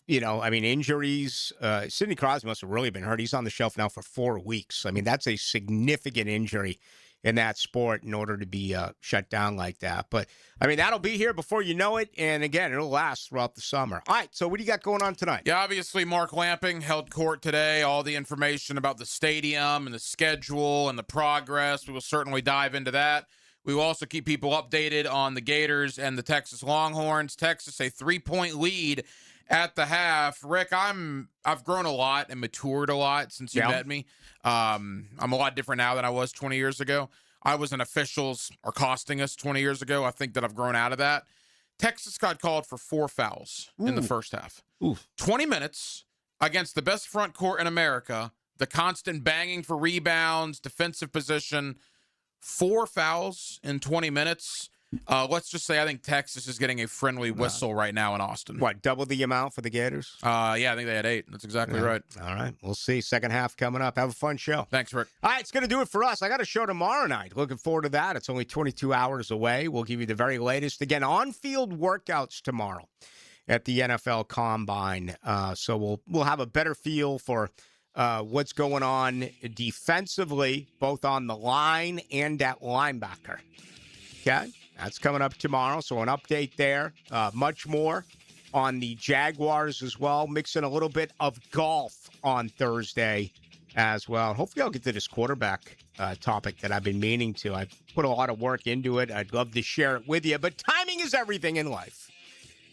injuries. Sidney Crosby must have really been hurt. He's on the shelf now for 4 weeks. I mean, that's a significant injury in that sport in order to be shut down like that. But, that'll be here before you know it. And, again, it'll last throughout the summer. All right, so what do you got going on tonight? Yeah, obviously, Mark Lamping held court today. All the information about the stadium and the schedule and the progress. We will certainly dive into that. We will also keep people updated on the Gators and the Texas Longhorns. Texas, a 3-point lead at the half. Rick, I've grown a lot and matured a lot since you met me. I'm a lot different now than I was 20 years ago. I was an officials are costing us 20 years ago. I think that I've grown out of that. Texas got called for 4 fouls in the first half. 20 minutes against the best front court in America, the constant banging for rebounds, defensive position, 4 fouls in 20 minutes. Let's just say I think Texas is getting a friendly whistle right now in Austin. What, double the amount for the Gators? Yeah, I think they had 8. That's exactly right. All right. We'll see. Second half coming up. Have a fun show. Thanks, Rick. All right, it's going to do it for us. I got a show tomorrow night. Looking forward to that. It's only 22 hours away. We'll give you the very latest. Again, on-field workouts tomorrow at the NFL Combine. So we'll have a better feel for what's going on defensively, both on the line and at linebacker. Okay? That's coming up tomorrow, so an update there. Much more on the Jaguars as well. Mixing a little bit of golf on Thursday as well. Hopefully I'll get to this quarterback topic that I've been meaning to. I've put a lot of work into it. I'd love to share it with you, but timing is everything in life.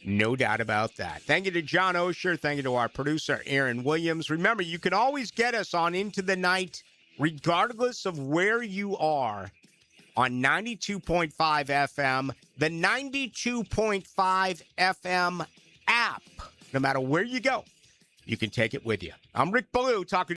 No doubt about that. Thank you to John Osher. Thank you to our producer, Aaron Williams. Remember, you can always get us on Into the Night, regardless of where you are, on 92.5 FM, the 92.5 FM app. No matter where you go, you can take it with you. I'm Rick Ballou, talking